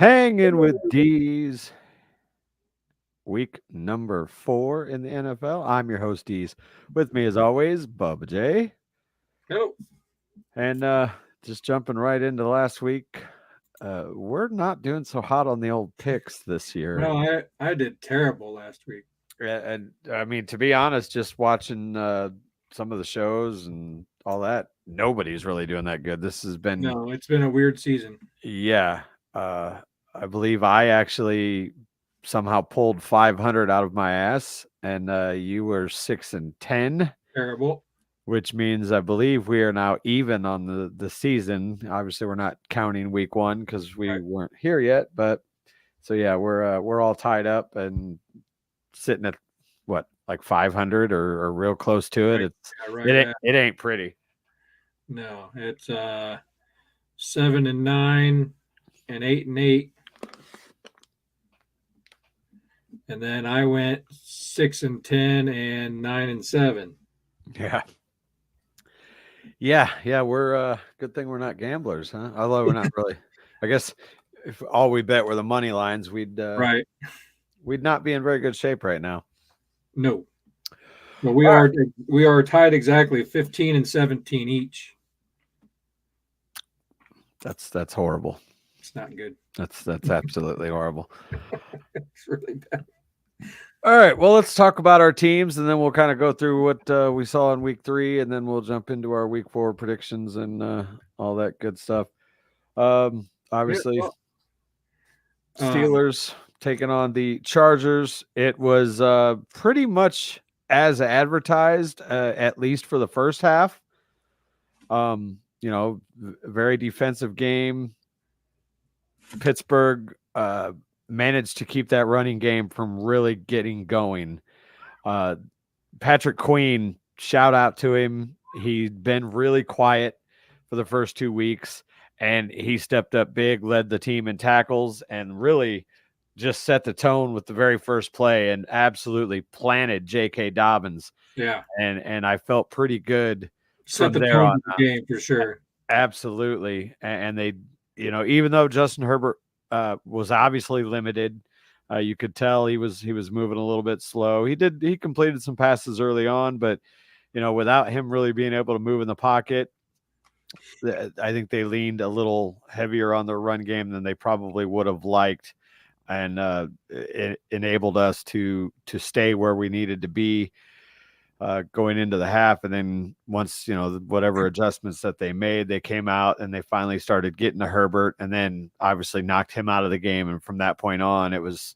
Hanging with Deez, week number 4 in the NFL. I'm your host, Deez. With me, as always, Bubba J. Nope. And just jumping right into last week, we're not doing so hot on the old picks this year. No, I did terrible last week. And I mean, to be honest, just watching some of the shows and all that, nobody's really doing that good. This has been, No, it's been a weird season. yeah. I believe I actually somehow pulled 500 out of my ass, and you were 6-10, Terrible. which means I believe we are now even on the season. Obviously, we're not counting week 1 because we Right. weren't here yet, but so yeah, we're all tied up and sitting at what, like 500 or real close to it. Right. It's Yeah, right it ain't, at it ain't pretty. no. It's 7-9 and 8-8. And then I went 6-10 and 9-7. Yeah. Yeah, we're good thing we're not gamblers, huh? Although we're not really. I guess if all we bet were the money lines, Right. we'd not be in very good shape right now. No. But we All right. are we are tied exactly 15 and 17 each. That's horrible. It's not good. That's absolutely horrible. It's really bad. All right, well, let's talk about our teams, and then we'll kind of go through what we saw in week 3, and then we'll jump into our week 4 predictions and all that good stuff. Yeah, Obviously, well, Steelers taking on the Chargers. It was pretty much as advertised, at least for the first half. Very defensive game. Pittsburgh managed to keep that running game from really getting going. Patrick Queen, shout out to him. He'd been really quiet for the first 2 weeks, and he stepped up big, led the team in tackles, and really just set the tone with the very first play and absolutely planted J.K. Dobbins. yeah. And I felt pretty good Set from the there tone on for the out. game for sure. Absolutely. And they, even though Justin Herbert was obviously limited, you could tell he was moving a little bit slow. He completed some passes early on, but without him really being able to move in the pocket, I think they leaned a little heavier on their run game than they probably would have liked, and it enabled us to stay where we needed to be going into the half. And then once whatever adjustments that they made, they came out and they finally started getting to Herbert, and then obviously knocked him out of the game. And from that point on, it was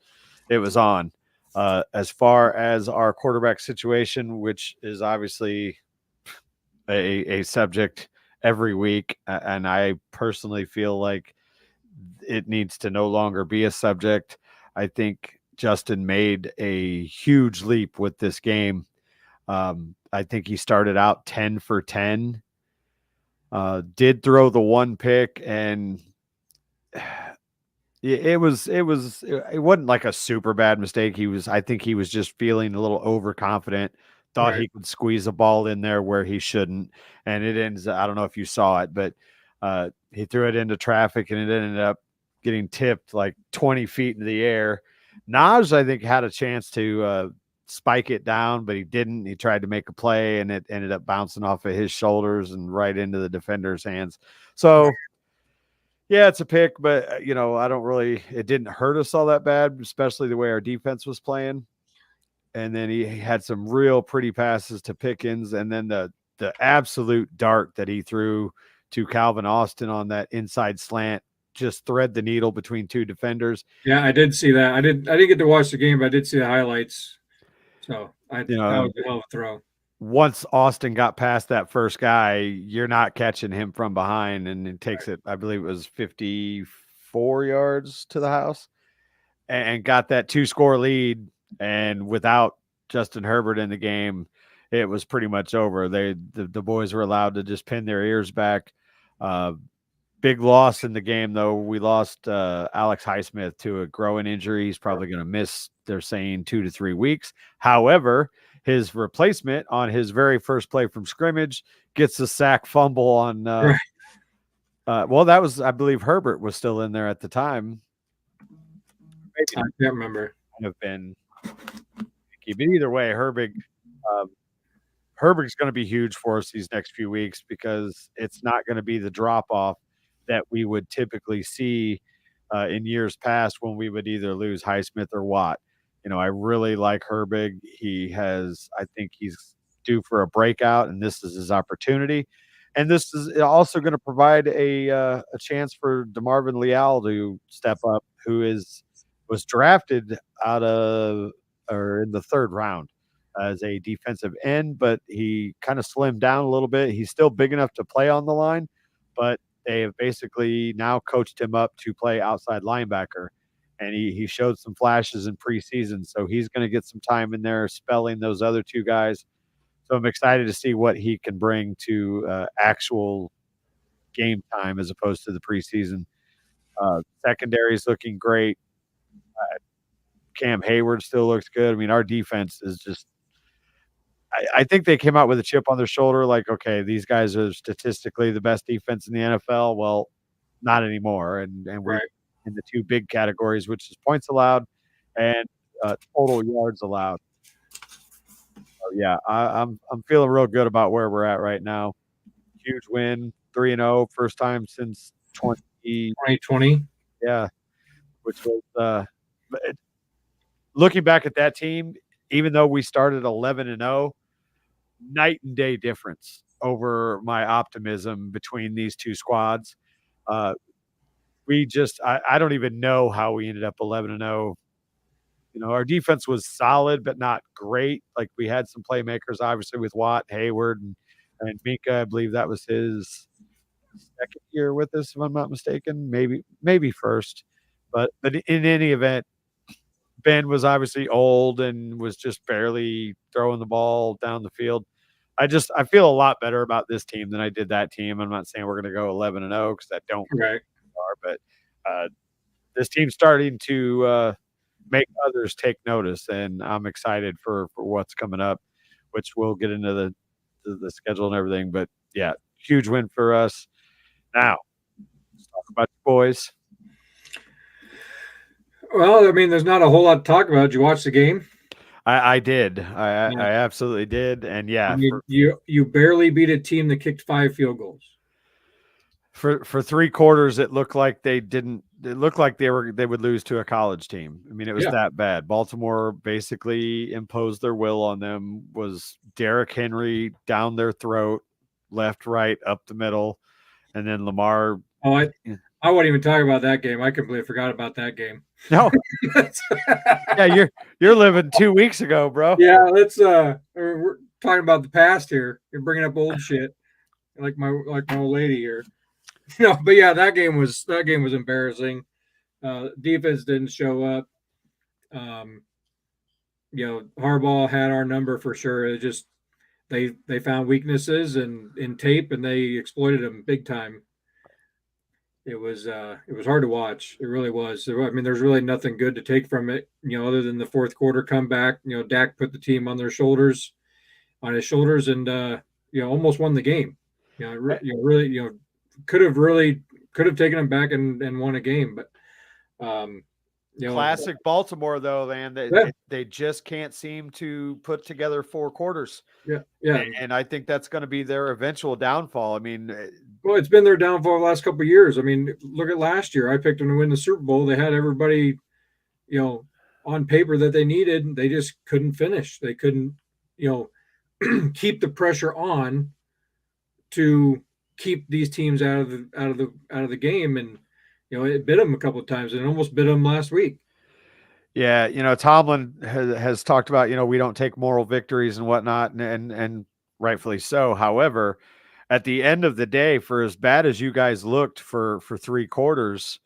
on. As far as our quarterback situation, which is obviously a subject every week, and I personally feel like it needs to no longer be a subject. I think Justin made a huge leap with this game. I think he started out 10 for 10. Did throw the one pick, and it wasn't like a super bad mistake. I think he was just feeling a little overconfident. Thought Right. he could squeeze a ball in there where he shouldn't, and it ends. I don't know if you saw it, but he threw it into traffic, and it ended up getting tipped like 20 feet into the air. Naj, I think, had a chance to spike it down, but he didn't. He tried to make a play, and it ended up bouncing off of his shoulders and right into the defender's hands. So, yeah, it's a pick, but I don't really. It didn't hurt us all that bad, especially the way our defense was playing. And then he had some real pretty passes to Pickens, and then the absolute dart that he threw to Calvin Austin on that inside slant just thread the needle between two defenders. Yeah, I did see that. I didn't get to watch the game, but I did see the highlights. So that was a hell of a throw. Once Austin got past that first guy, you're not catching him from behind, and it takes it, I believe it was 54 yards to the house, and got that 2-score lead. And without Justin Herbert in the game, it was pretty much over. The boys were allowed to just pin their ears back. Big loss in the game, though. We lost Alex Highsmith to a growing injury. He's probably going to miss, they're saying, 2 to 3 weeks. However, his replacement on his very first play from scrimmage gets a sack fumble on. Right. Well, that was, I believe, Herbert was still in there at the time. maybe I can't remember. have been. But either way, um, Herbig's going to be huge for us these next few weeks because it's not going to be the drop off that we would typically see in years past when we would either lose Highsmith or Watt. I really like Herbig. I think he's due for a breakout, and this is his opportunity. And this is also going to provide a chance for DeMarvin Leal to step up, was drafted out of or in the third round as a defensive end, but he kind of slimmed down a little bit. He's still big enough to play on the line, but they have basically now coached him up to play outside linebacker. And he showed some flashes in preseason, so he's going to get some time in there spelling those other two guys. So I'm excited to see what he can bring to actual game time as opposed to the preseason. Secondary is looking great. Cam Hayward still looks good. I mean, our defense is just I think they came out with a chip on their shoulder, like, okay, these guys are statistically the best defense in the NFL. Well, not anymore. And we're Right. in the two big categories, which is points allowed and total yards allowed. So, yeah, I'm feeling real good about where we're at right now. Huge win, 3-0, first time since 2020. Yeah, which was looking back at that team, even though we started 11-0, night and day difference over my optimism between these two squads. I don't even know how we ended up 11-0. Our defense was solid, but not great. Like, we had some playmakers, obviously, with Watt, Hayward, and Minka. I believe that was his second year with us, if I'm not mistaken. Maybe first. But in any event, Ben was obviously old and was just barely throwing the ball down the field. I feel a lot better about this team than I did that team. I'm not saying we're going to go 11-0 because I don't Right. but this team's starting to make others take notice, and I'm excited for what's coming up, which we'll get into the schedule and everything. But yeah, huge win for us. Now, let's talk about the boys. Well, I mean, there's not a whole lot to talk about. Did you watch the game? I did. I absolutely did. And yeah, I mean, you barely beat a team that kicked 5 field goals. For 3 quarters, it looked like they didn't. It looked like they would lose to a college team. I mean, it was that bad. Baltimore basically imposed their will on them. Was Derrick Henry down their throat, left, right, up the middle, and then Lamar. Oh, I wouldn't even talk about that game. I completely forgot about that game. No. Yeah, you're living 2 weeks ago, bro. Yeah, we're talking about the past here. You're bringing up old shit, like my old lady here. No, but yeah, that game was embarrassing. Defense didn't show up. Harbaugh had our number for sure. It just they found weaknesses in tape and they exploited them big time. It was hard to watch. It really was. I mean, there's really nothing good to take from it, other than the fourth quarter comeback. Dak put the team on his shoulders, and almost won the game. Really, could have taken them back and won a game, but classic Baltimore though, man. They just can't seem to put together 4 quarters. Yeah. And I think that's going to be their eventual downfall. I mean, well, it's been their downfall the last couple of years. I mean, look at last year. I picked them to win the Super Bowl. They had everybody, on paper that they needed. They just couldn't finish. They couldn't, keep the pressure on to keep these teams out of the game. And it bit them a couple of times, and it almost bit them last week. Yeah, Tomlin has talked about, we don't take moral victories and whatnot, and rightfully so. However, at the end of the day, for as bad as you guys looked for 3 quarters,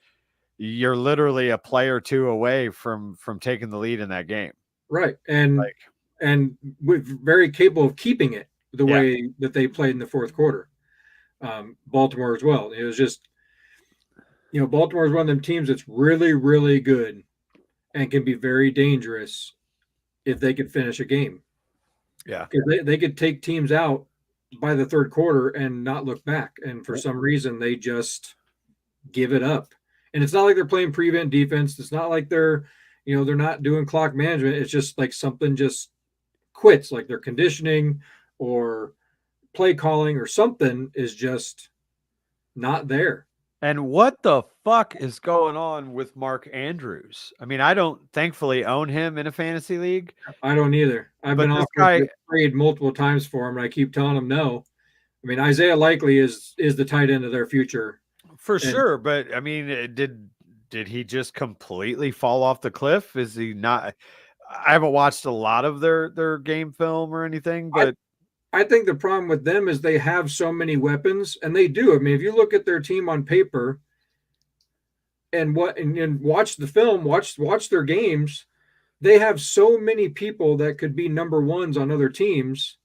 you're literally a play or two away from taking the lead in that game. Right. And very capable of keeping it the way that they played in the fourth quarter. Baltimore as well. It was just, Baltimore is one of them teams that's really, really good and can be very dangerous if they could finish a game. Yeah. They could take teams out by the third quarter and not look back. And for some reason, they just give it up. And it's not like they're playing prevent defense. It's not like they're, they're not doing clock management. It's just like something just quits, like their conditioning or play calling or something is just not there. And what the fuck is going on with Mark Andrews? I mean, I don't thankfully own him in a fantasy league, I don't either. I've but been this offered guy to trade multiple times for him, and I keep telling him no. I mean, Isaiah Likely is the tight end of their future, for and sure, but I mean, did he just completely fall off the cliff? Is he not? I haven't watched a lot of their game film or anything, I but I think the problem with them is they have so many weapons, and they do. I mean, if you look at their team on paper and watch the film, watch their games, they have so many people that could be number ones on other teams.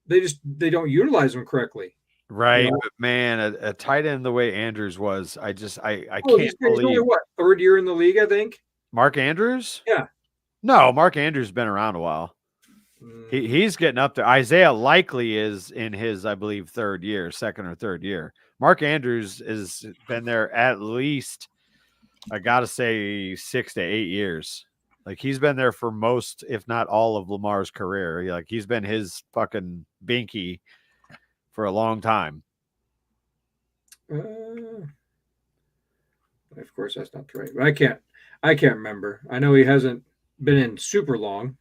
They don't utilize them correctly. You right, know, but man, a tight end the way Andrews was, I oh, can't he's only believe what, third year in the league, I think. Mark Andrews. Yeah. No, Mark Andrews has been around a while. Mm, He's getting up there. Isaiah Likely is in his, I believe, third year, second or third year. Mark Andrews has been there at least, I gotta say, 6 to 8 years. Like he's been there for most, if not all, of Lamar's career. Like he's been his fucking binky for a long time. uh, of course, that's not right. But I can't remember. I know he hasn't been in super long.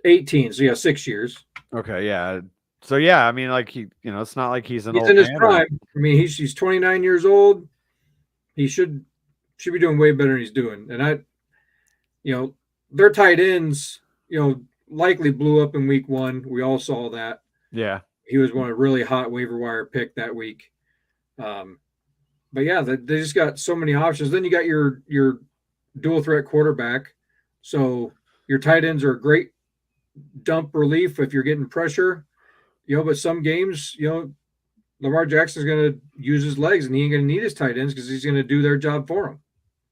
18. So yeah, 6 years. Okay, yeah. So yeah, I mean, like it's not like he's an He's old in his man or prime. I mean, he's 29 years old. He should be doing way better than he's doing. And their tight ends, likely blew up in week one. We all saw that. yeah, He was one of really hot waiver wire pick that week. Um, but yeah, they just got so many options. Then you got your dual threat quarterback. So your tight ends are a great dump relief if you're getting pressure. But some games, Lamar Jackson's going to use his legs and he ain't going to need his tight ends because he's going to do their job for him.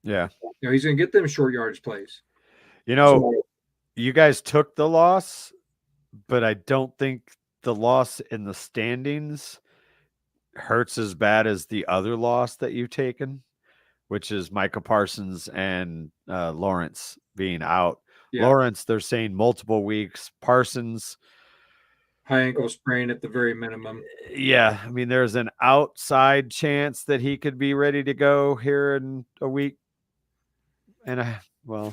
yeah. He's going to get them short yardage plays. You know, So, you guys took the loss, but I don't think the loss in the standings hurts as bad as the other loss that you've taken, which is Micah Parsons and Lawrence being out. yeah, Lawrence, they're saying multiple weeks. Parsons, high ankle sprain at the very minimum. yeah, I mean, there's an outside chance that he could be ready to go here in a week and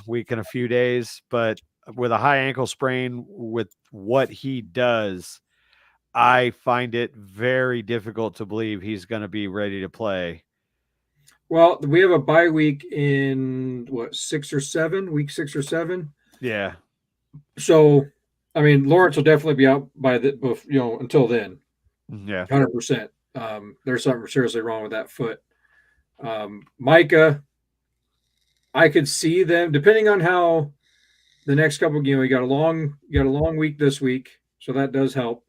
week and a few days. But with a high ankle sprain, with what he does, I find it very difficult to believe he's going to be ready to play. Well, we have a bye week in what, week 6 or 7. Yeah. So, I mean, Lawrence will definitely be out by until then, Yeah. 100%. There's something seriously wrong with that foot. Micah, I could see them depending on how the next couple. You got a long week this week, so that does help.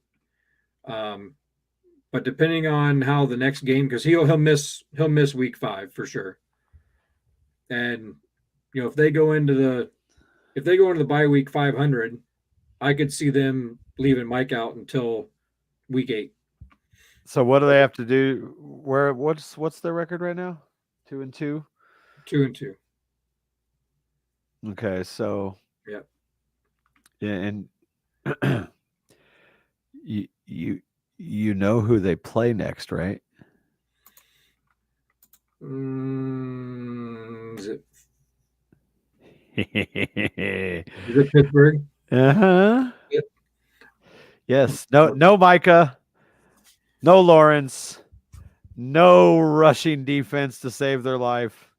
But depending on how the next game, because he'll miss week 5 for sure. And if they go into the bye week 500, I could see them leaving Mike out until week 8. So what do they have to do? What's their record right now? 2-2. 2-2. Okay, so Yeah. yeah, and you know who they play next, right? Is it Pittsburgh? Uh-huh. Yep. Yes. No Micah, no Lawrence, no rushing defense to save their life.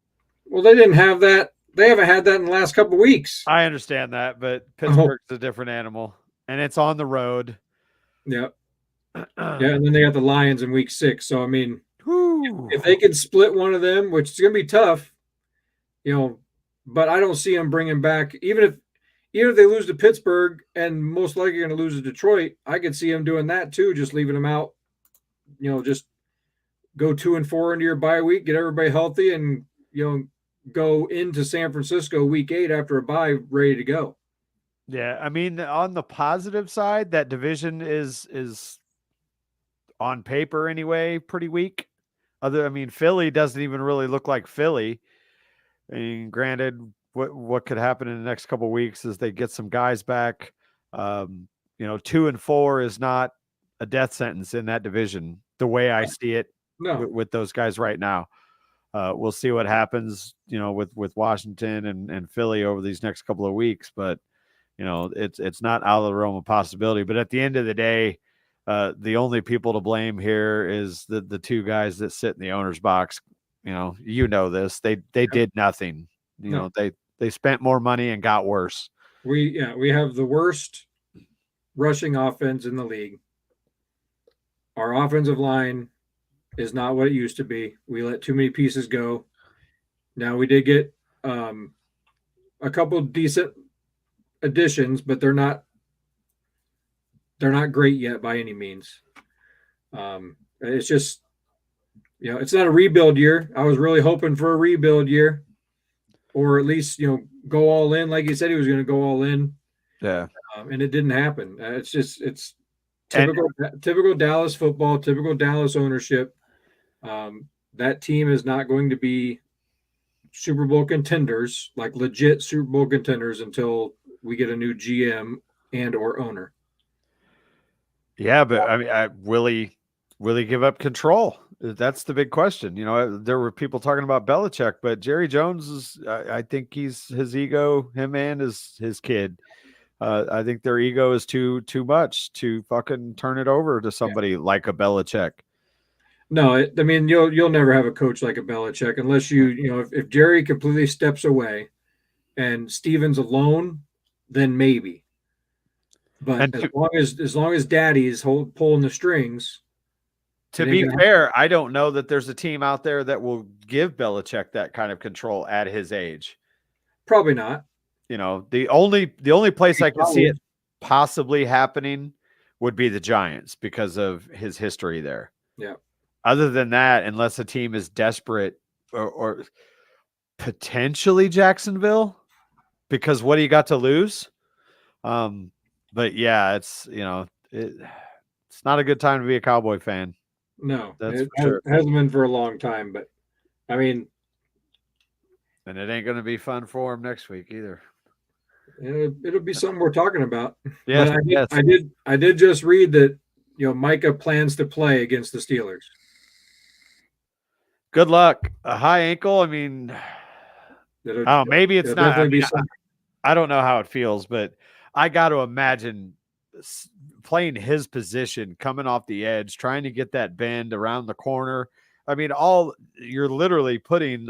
Well, they didn't have that. They haven't had that in the last couple of weeks. I understand that, but Oh, Pittsburgh's a different animal, and it's on the road. yeah. Yeah, and then they got the Lions in week 6. So I mean, Whew. if they can split one of them, which is going to be tough, but I don't see them bringing back even if they lose to Pittsburgh and most likely going to lose to Detroit. I could see them doing that too, just leaving them out. Just go 2-4 into your bye week, get everybody healthy, and go into San Francisco week 8 after a bye, ready to go. Yeah, I mean, on the positive side, that division is on paper anyway pretty weak. I mean, Philly doesn't even really look like Philly. I mean, granted, what could happen in the next couple of weeks is they get some guys back. 2-4 is not a death sentence in that division the way I see it No, with those guys right now. We'll see what happens, with Washington and Philly over these next couple of weeks, but it's not out of the realm of possibility. But at the end of the day, the only people to blame here is the two guys that sit in the owner's box. This. They did nothing. no. They spent more money and got worse. We have the worst rushing offense in the league. Our offensive line is not what it used to be. We let too many pieces go. Now we did get a couple decent additions, but they're not great yet by any means. It's just it's not a rebuild year. I was really hoping for a rebuild year, or at least go all in, like he said he was going to go all in. Yeah, and it didn't happen. It's typical Dallas football, typical Dallas ownership. That team is not going to be Super Bowl contenders, like legit Super Bowl contenders, until we get a new GM and or owner. Yeah, but I mean, will he give up control? That's the big question. There were people talking about Belichick, but Jerry Jones is. I think his ego, him and his kid. I think their ego is too much to fucking turn it over to somebody like a Belichick. No, I mean you'll never have a coach like a Belichick unless if Jerry completely steps away and Stevens alone, then maybe. But as long as Daddy's pulling the strings. To be fair, I don't know that there's a team out there that will give Belichick that kind of control at his age. Probably not. The only place I can see it possibly happening would be the Giants because of his history there. Yeah. Other than that, unless a team is desperate or potentially Jacksonville, because what do you got to lose? But yeah, it's not a good time to be a Cowboy fan. No, that's it for sure. Hasn't been for a long time, but I mean, and it ain't going to be fun for him next week either. It'll be something we're talking about. Yes, yes. I did just read that Micah plans to play against the Steelers. Good luck. A high ankle. I mean, maybe it's not. I don't know how it feels, but I got to imagine playing his position, coming off the edge, trying to get that bend around the corner. I mean, you're literally putting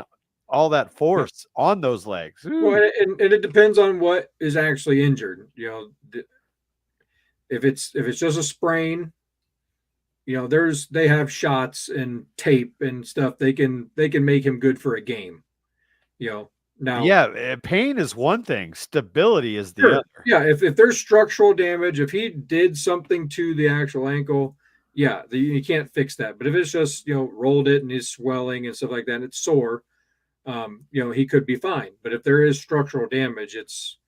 all that force on those legs. Ooh. Well, and it depends on what is actually injured. If it's just a sprain, they have shots and tape and stuff. They can make him good for a game. Now, yeah, pain is one thing. Stability is the other. Yeah, if there's structural damage, if he did something to the actual ankle, yeah, you can't fix that. But if it's just rolled it and is swelling and stuff like that, and it's sore, he could be fine. But if there is structural damage, it's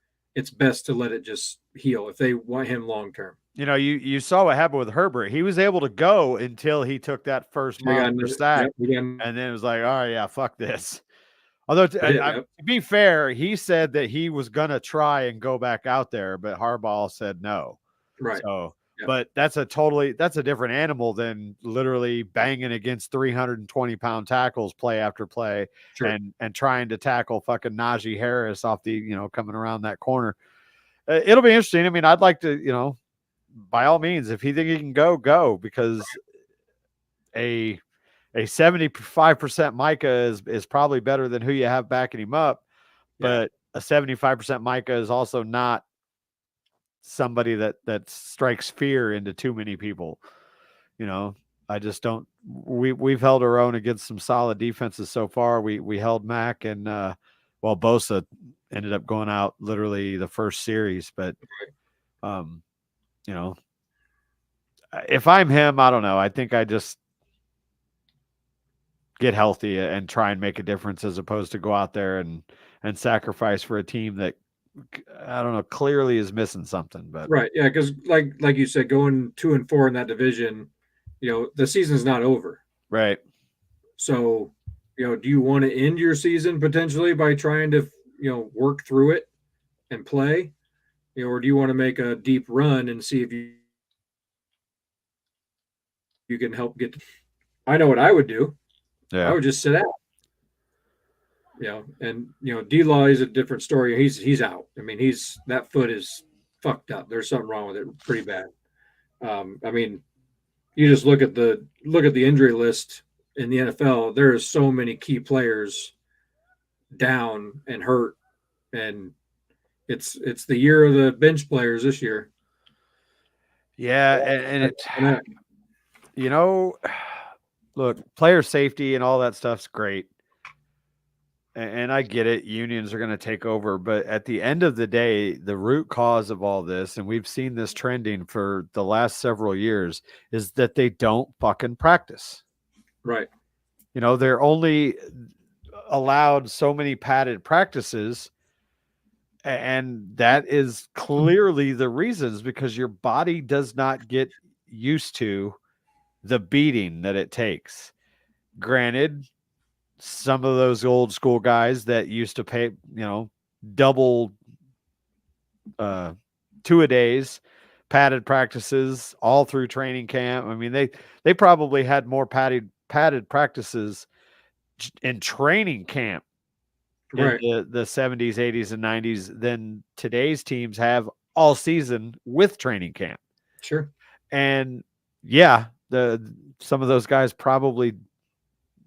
best to let it just heal if they want him long term. You saw what happened with Herbert. He was able to go until he took that first monster sack, and then it was like, all right, yeah, fuck this. Although, to be fair, he said that he was going to try and go back out there, but Harbaugh said no. Right. So, but that's a different animal than literally banging against 320-pound tackles play after play and trying to tackle fucking Najee Harris off the, coming around that corner. It'll be interesting. I mean, I'd like to, by all means, if you think he can go, because a 75% Micah is probably better than who you have backing him up, but a 75% Micah is also not somebody that strikes fear into too many people. I just don't. We've held our own against some solid defenses so far. We held Mac and Bosa ended up going out literally the first series, but if I'm him, I don't know. I think I just get healthy and try and make a difference as opposed to go out there and sacrifice for a team that, I don't know, clearly is missing something. But right, yeah, because like you said, going 2-4 in that division, the season's not over. Right. So, do you want to end your season potentially by trying to work through it and play, or do you want to make a deep run and see if you can help get? I know what I would do. I Yeah. would just sit out. And D-Law is a different story. He's out. I mean, that foot is fucked up. There's something wrong with it, pretty bad. I mean, you just look at the injury list in the NFL. There are so many key players down and hurt, and it's the year of the bench players this year. Yeah, and you know, look, player safety and all that stuff's great. And I get it. Unions are going to take over. But at the end of the day, the root cause of all this, and we've seen this trending for the last several years, is that they don't fucking practice. Right. They're only allowed so many padded practices. And that is clearly the reasons, because your body does not get used to the beating that it takes. Granted, some of those old school guys that used to pay, double 2-a-days, padded practices all through training camp. I mean, they probably had more padded practices in training camp in Right. the 70s, 80s, and 90s than today's teams have all season with training camp. Sure. And yeah, some of those guys probably,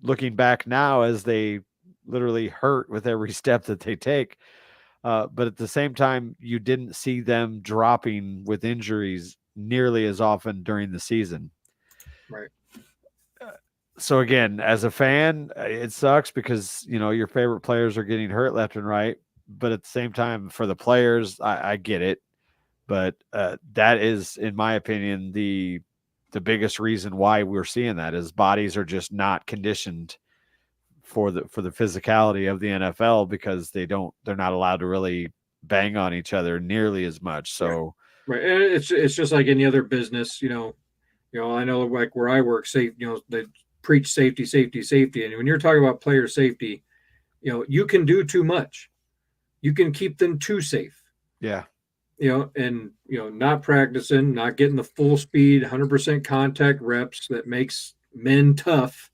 looking back now, as they literally hurt with every step that they take. But at the same time, you didn't see them dropping with injuries nearly as often during the season. Right. So again, as a fan, it sucks because, your favorite players are getting hurt left and right. But at the same time, for the players, I get it. But that is, in my opinion, the biggest reason why we're seeing that is bodies are just not conditioned for the physicality of the NFL, because they're not allowed to really bang on each other nearly as much. So right. And it's just like any other business, I know, like where I work, they preach safety, safety, safety. And when you're talking about player safety, you can do too much. You can keep them too safe. yeah. And not practicing, not getting the full speed, 100% contact reps that makes men tough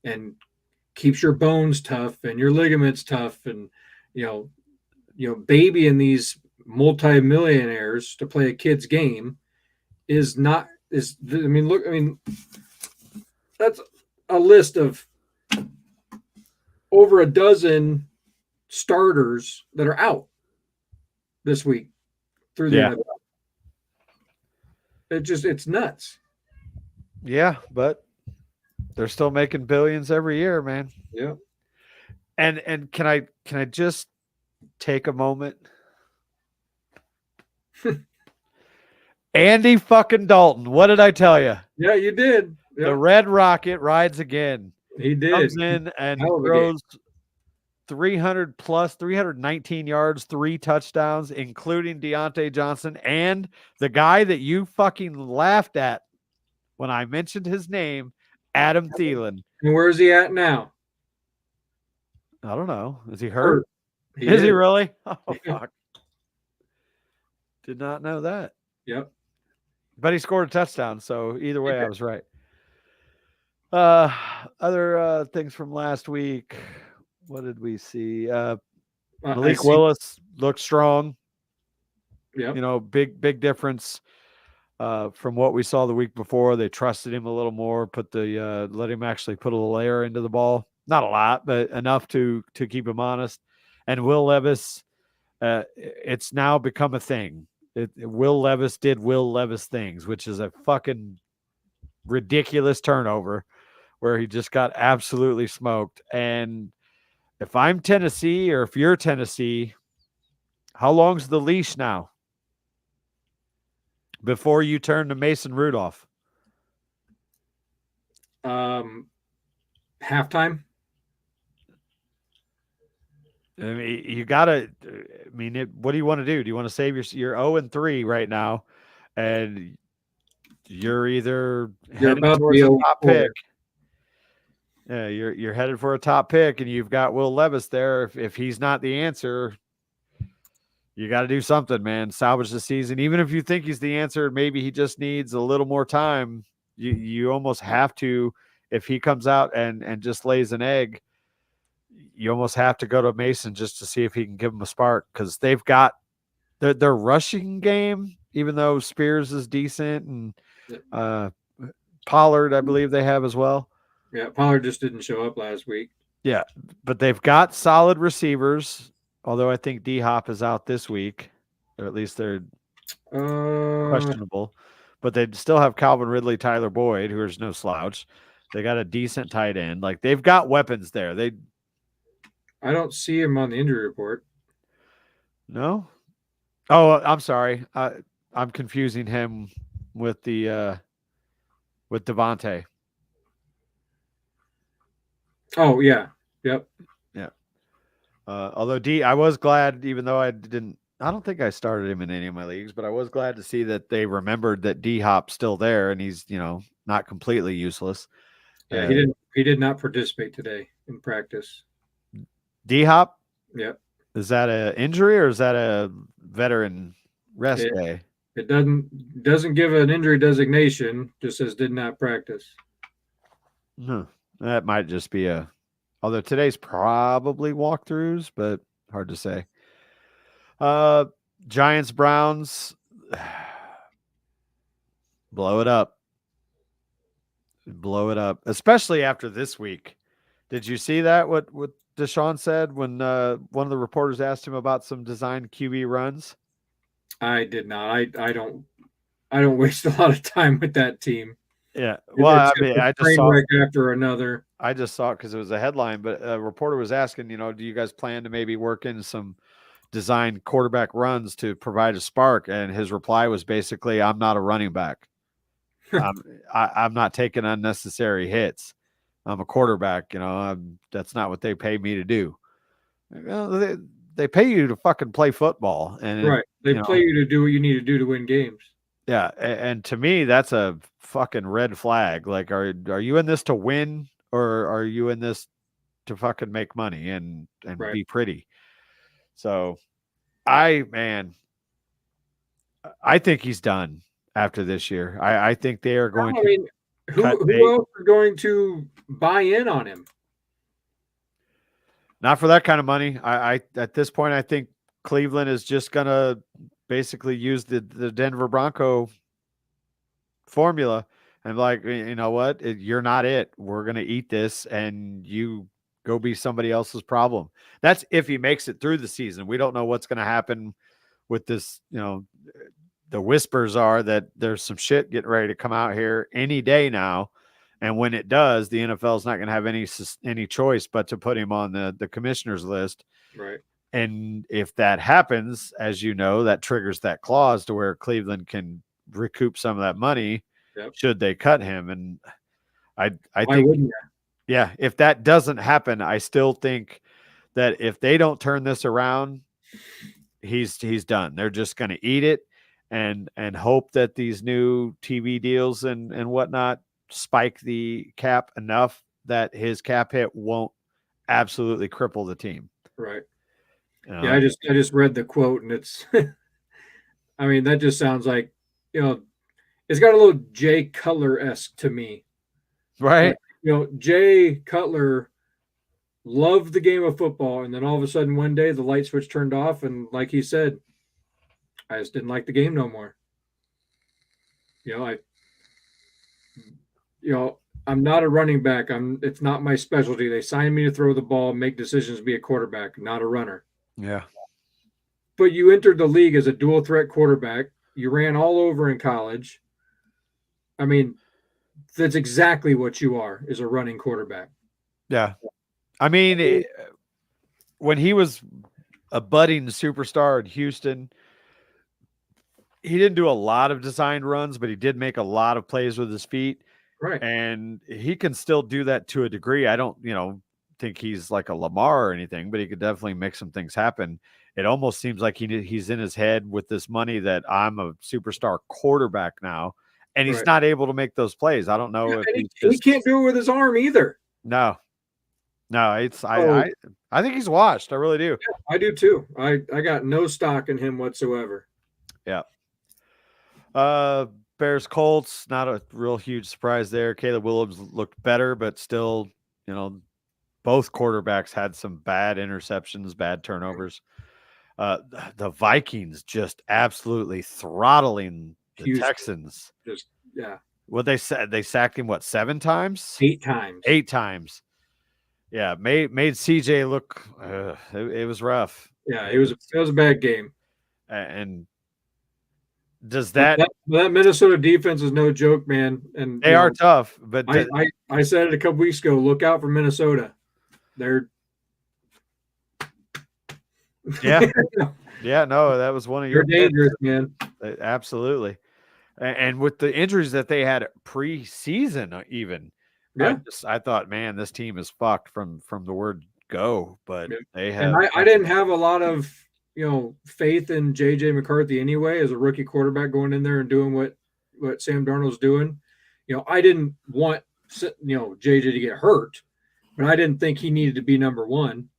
and keeps your bones tough and your ligaments tough, and babying these multi-millionaires to play a kid's game is not is I mean, that's a list of over a dozen starters that are out this week through the NFL. It's nuts. Yeah, but they're still making billions every year, man. Yeah. And can I just take a moment? Andy fucking Dalton. What did I tell you? Yeah, you did. Yeah. The Red Rocket rides again. He did. Comes in and throws 319 yards, 3 touchdowns, including Deontay Johnson and the guy that you fucking laughed at when I mentioned his name, Adam Thielen. And where is he at now? I don't know. Is he hurt? He is he really? Oh, fuck. Did not know that. Yep. But he scored a touchdown, so either way, I was right. Other things from last week. What did we see? Malik Willis looked strong. Yeah. Big difference from what we saw the week before. They trusted him a little more, let him actually put a little air into the ball. Not a lot, but enough to keep him honest. And Will Levis, it's now become a thing. Will Levis did Will Levis things, which is a fucking ridiculous turnover where he just got absolutely smoked. And if I'm Tennessee, or if you're Tennessee, how long's the leash now before you turn to Mason Rudolph? Halftime. I mean, you gotta. I mean, what do you want to do? Do you want to save you're 0-3 right now, and you're either heading towards a top pick? Yeah, you're headed for a top pick, and you've got Will Levis there. If he's not the answer, you got to do something, man. Salvage the season. Even if you think he's the answer, maybe he just needs a little more time. You almost have to. If he comes out and just lays an egg, you almost have to go to Mason just to see if he can give him a spark, because they've got their rushing game, even though Spears is decent, and Pollard, I believe they have as well. Yeah, Pollard just didn't show up last week. Yeah, but they've got solid receivers, although I think D-Hop is out this week, or at least they're questionable. But they still have Calvin Ridley, Tyler Boyd, who is no slouch. They got a decent tight end. Like, they've got weapons there. I don't see him on the injury report. No? Oh, I'm sorry. I'm confusing him with the with Devontae. Oh, yeah. Yep. Yeah. Although I was glad, even though I don't think I started him in any of my leagues, but I was glad to see that they remembered that D-Hop's still there and he's, not completely useless. Yeah, he did not participate today in practice. D-Hop? Yeah. Is that an injury or is that a veteran rest day? It doesn't give an injury designation, just says did not practice. That might just be although today's probably walkthroughs, but hard to say. Giants, Browns, blow it up. Blow it up, especially after this week. Did you see that? What Deshaun said when one of the reporters asked him about some design QB runs? I did not. I don't waste a lot of time with that team. Yeah. Well, I just saw it after another. I just saw it because it was a headline, but a reporter was asking, do you guys plan to maybe work in some design quarterback runs to provide a spark? And his reply was basically, I'm not a running back. I'm not taking unnecessary hits. I'm a quarterback. That's not what they pay me to do. They pay you to fucking play football, and right. They pay you to do what you need to do to win games. Yeah, and to me, that's a fucking red flag. Like, are you in this to win, or are you in this to fucking make money and right. be pretty? So, I think he's done after this year. I think they are going to. Who else is going to buy in on him? Not for that kind of money. I at this point, I think Cleveland is just gonna basically use the Denver Bronco formula and like, you know what? You're not it. We're gonna eat this, and you go be somebody else's problem. That's if he makes it through the season. We don't know what's gonna happen with this. The whispers are that there's some shit getting ready to come out here any day now. And when it does, the NFL is not going to have any choice but to put him on the commissioner's list. Right. And if that happens, as you know, that triggers that clause to where Cleveland can recoup some of that money should they cut him. And I think, yeah, if that doesn't happen, I still think that if they don't turn this around, he's done. They're just going to eat it and hope that these new TV deals and whatnot spike the cap enough that his cap hit won't absolutely cripple the team. Right. Yeah, I just read the quote, and it's I mean, that just sounds like, it's got a little Jay Cutler-esque to me. Right. Like, Jay Cutler loved the game of football, and then all of a sudden one day the light switch turned off, and like he said, I just didn't like the game no more. I'm not a running back. It's not my specialty. They signed me to throw the ball, make decisions, be a quarterback, not a runner. Yeah. But you entered the league as a dual threat quarterback. You ran all over in college. I mean, that's exactly what you are, is a running quarterback. Yeah. I mean, when he was a budding superstar in Houston, he didn't do a lot of designed runs, but he did make a lot of plays with his feet. Right. And he can still do that to a degree. I don't, think he's like a Lamar or anything, but he could definitely make some things happen. It almost seems like he's in his head with this money that I'm a superstar quarterback now, and he's not able to make those plays. I don't know if he can't do it with his arm either. No, it's Oh, I think he's washed. I really do. I do too. I got no stock in him whatsoever. Yeah. Bears Colts, not a real huge surprise there. Caleb Williams looked better, but still, both quarterbacks had some bad interceptions, bad turnovers. Uh, the Vikings just absolutely throttling the Houston, Texans. just yeah, What they said, they sacked him 7 times? 8 times. 8 times. Yeah, made CJ look. It was rough. Yeah, it was a bad game. And does But that? that Minnesota defense is no joke, man. And They are tough, but I said it a couple weeks ago. Look out for Minnesota. They're yeah, yeah. No, that was one of they're your dangerous, picks. man. Absolutely. And with the injuries that they had preseason, even Yeah. I thought, man, this team is fucked from the word go. But Yeah. they And have. I didn't have a lot of faith in JJ McCarthy anyway as a rookie quarterback going in there and doing what Sam Darnold's doing. I didn't want JJ to get hurt, but I didn't think he needed to be number one.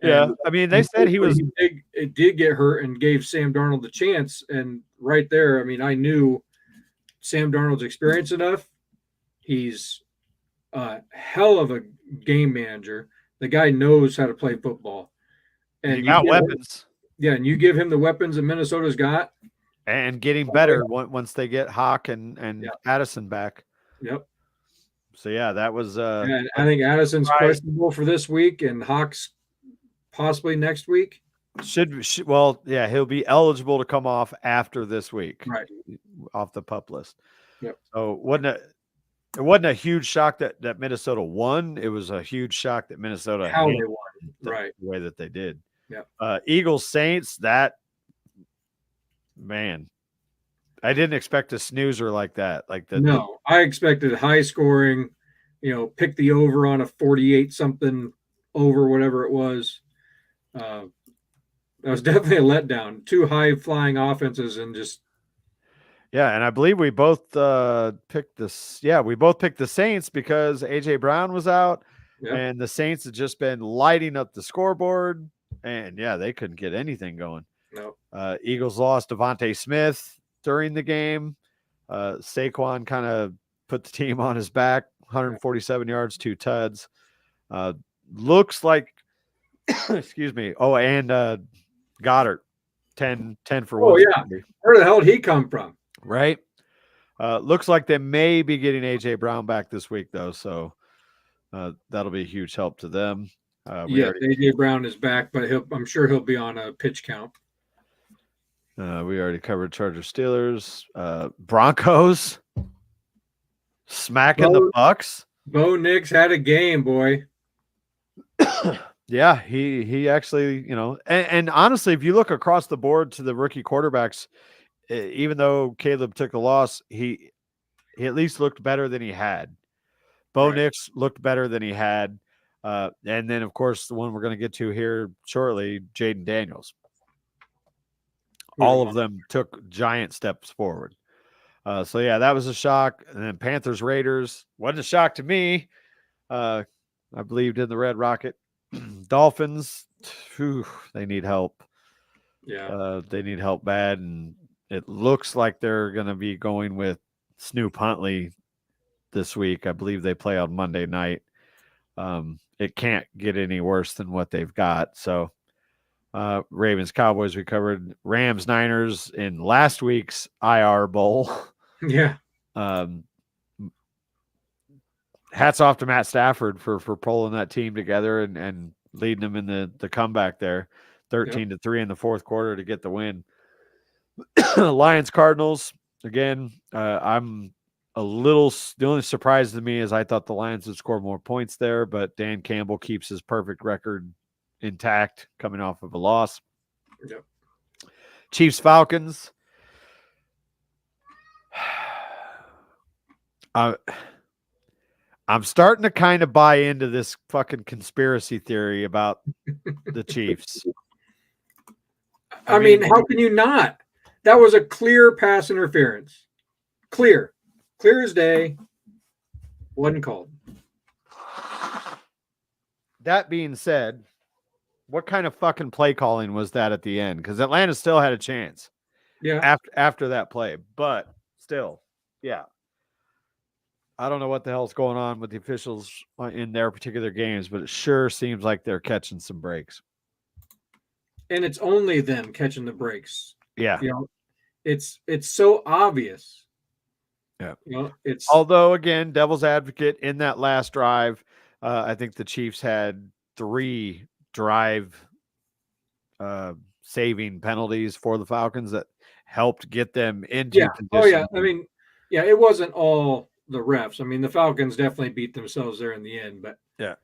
Yeah, And I mean, they said he was. It did get hurt and gave Sam Darnold the chance. And right there, I mean, I knew Sam Darnold's experienced enough. He's a hell of a game manager. The guy knows how to play football. And you got weapons. And you give him the weapons that Minnesota's got. And getting better once they get Hawk and Addison back. Yep. So, yeah, that was and I think Addison's questionable for this week and Hawk's possibly next week. Well, yeah, he'll be eligible to come off after this week. Right. Off the PUP list. Yep. So, it wasn't a huge shock that Minnesota won. It was a huge shock that Minnesota how they won. Right. The way that they did. Yeah. Eagles Saints, man, I didn't expect a snoozer like that. I expected high scoring, pick the over on a 48 something over, whatever it was. That was definitely a letdown. 2 high flying offenses and just. Yeah, and I believe we both picked this. Yeah, we both picked the Saints because AJ Brown was out, and the Saints had just been lighting up the scoreboard, and they couldn't get anything going. No. Eagles lost Devontae Smith during the game. Saquon kind of put the team on his back, 147 yards, 2 tuds. Looks like, excuse me. Oh, and Goddard, 10 for 1. Oh, yeah. Where the hell did he come from? Right. Looks like they may be getting AJ Brown back this week, though. So that'll be a huge help to them. AJ Brown is back, but I'm sure he'll be on a pitch count. We already covered Chargers, Steelers, Broncos smacking the Bucks. Bo Nix had a game, boy. Yeah, he actually, and honestly, if you look across the board to the rookie quarterbacks, even though Caleb took a loss, he at least looked better than he had. Bo Nix looked better than he had. And then, of course, the one we're going to get to here shortly, Jaden Daniels. All of them took giant steps forward. So, yeah, that was a shock. And then Panthers, Raiders, wasn't a shock to me. I believed in the Red Rocket. Dolphins, they need help. Yeah. They need help bad. And it looks like they're going to be going with Snoop Huntley this week. I believe they play on Monday night. It can't get any worse than what they've got. So, Ravens, Cowboys, we covered Rams, Niners in last week's IR Bowl. Yeah. Hats off to Matt Stafford for pulling that team together and leading them in the comeback there, 13-3 in the fourth quarter to get the win. Lions, Cardinals, again, I'm a little, the only surprise to me is I thought the Lions would score more points there, but Dan Campbell keeps his perfect record intact coming off of a loss. Yep. Chiefs, Falcons. I'm starting to kind of buy into this fucking conspiracy theory about the Chiefs. I mean, how can you not? That was a clear pass interference. Clear as day. Wasn't called. that being said, what kind of fucking play calling was that at the end? Because Atlanta still had a chance Yeah. after that play, but still, yeah. I don't know what the hell's going on with the officials in their particular games, but it sure seems like they're catching some breaks. And it's only them catching the breaks. Yeah. You know, it's so obvious. Yeah. You know, it's Although, again, devil's advocate in that last drive, I think the Chiefs had 3 drive saving penalties for the Falcons that helped get them into yeah. Oh position. yeah. I mean, yeah, it wasn't all the refs. I mean, the Falcons definitely beat themselves there in the end, but Yeah.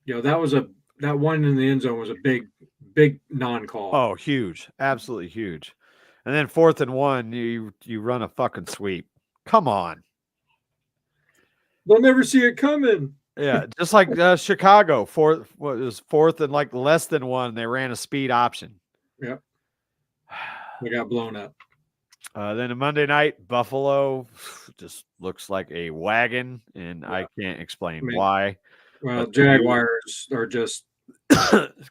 you know, that one in the end zone was a big non-call. Oh, huge. Absolutely huge. And then 4th and 1, you run a fucking sweep. Come on. They'll never see it coming. Yeah, just like Chicago, was 4th and like less than 1, they ran a speed option. Yep. They got blown up. Then a Monday night, Buffalo just looks like a wagon, and I can't explain why. Well, Jaguars are just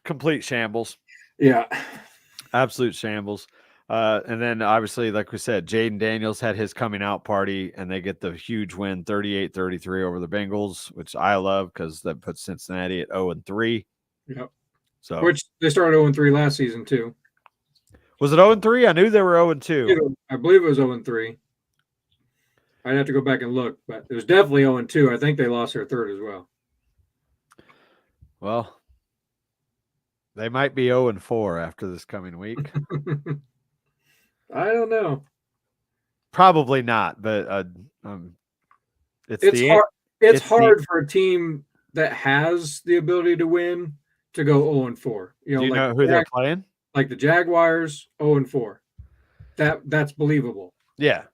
complete shambles. Yeah. Absolute shambles. And then obviously, like we said, Jaden Daniels had his coming out party, and they get the huge win 38-33 over the Bengals, which I love because that puts Cincinnati at 0-3. Yep. So which they started 0-3 last season too. Was it 0-3? I knew they were 0-2. I believe it was 0-3. I'd have to go back and look, but it was definitely 0-2. I think they lost their third as well. Well, they might be 0-4 after this coming week. I don't know. Probably not, but it's hard. It's hard for a team that has the ability to win to go 0-4. Do you know who they're playing? Like the Jaguars, 0-4. That's believable. Yeah.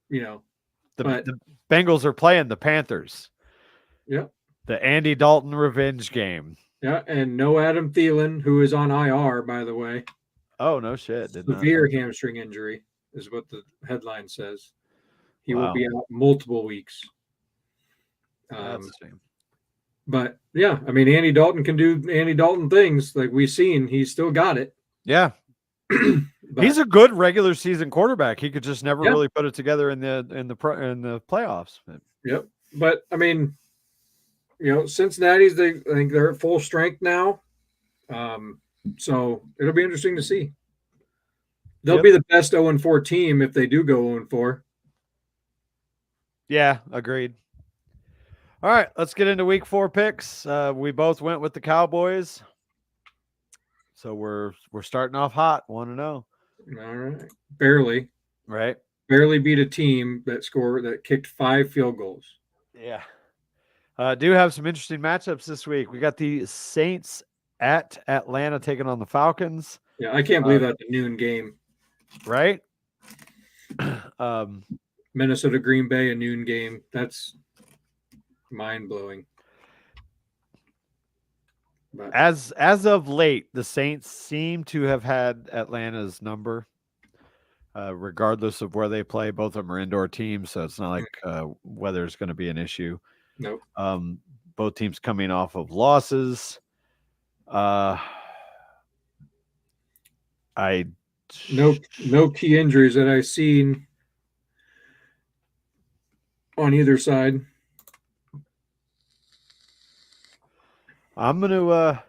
You know, the Bengals are playing the Panthers. Yeah. The Andy Dalton revenge game. Yeah, and no Adam Thielen, who is on IR, by the way. Oh, no shit. Severe hamstring injury is what the headline says. He will be out multiple weeks. That's a shame. But, yeah, I mean, Andy Dalton can do Andy Dalton things like we've seen. He's still got it. Yeah. He's a good regular season quarterback. He could just never really put it together in the playoffs. Yep. But, I mean, you know, Cincinnati's, I think they're at full strength now. So it'll be interesting to see. They'll be the best 0-4 team if they do go 0-4. Yeah, agreed. All right, let's get into week 4 picks. We both went with the Cowboys. So we're starting off hot, 1-0. All right. Barely. Right. Barely beat a team that kicked 5 field goals. Yeah. Do have some interesting matchups this week. We got the Saints at Atlanta taking on the Falcons. Yeah, I can't believe that's a noon game. Right? Minnesota Green Bay, a noon game. That's mind-blowing. But as of late, the Saints seem to have had Atlanta's number, regardless of where they play. Both of them are indoor teams, so it's not like weather is going to be an issue. Nope. Both teams coming off of losses. No key injuries that I've seen on either side. I'm gonna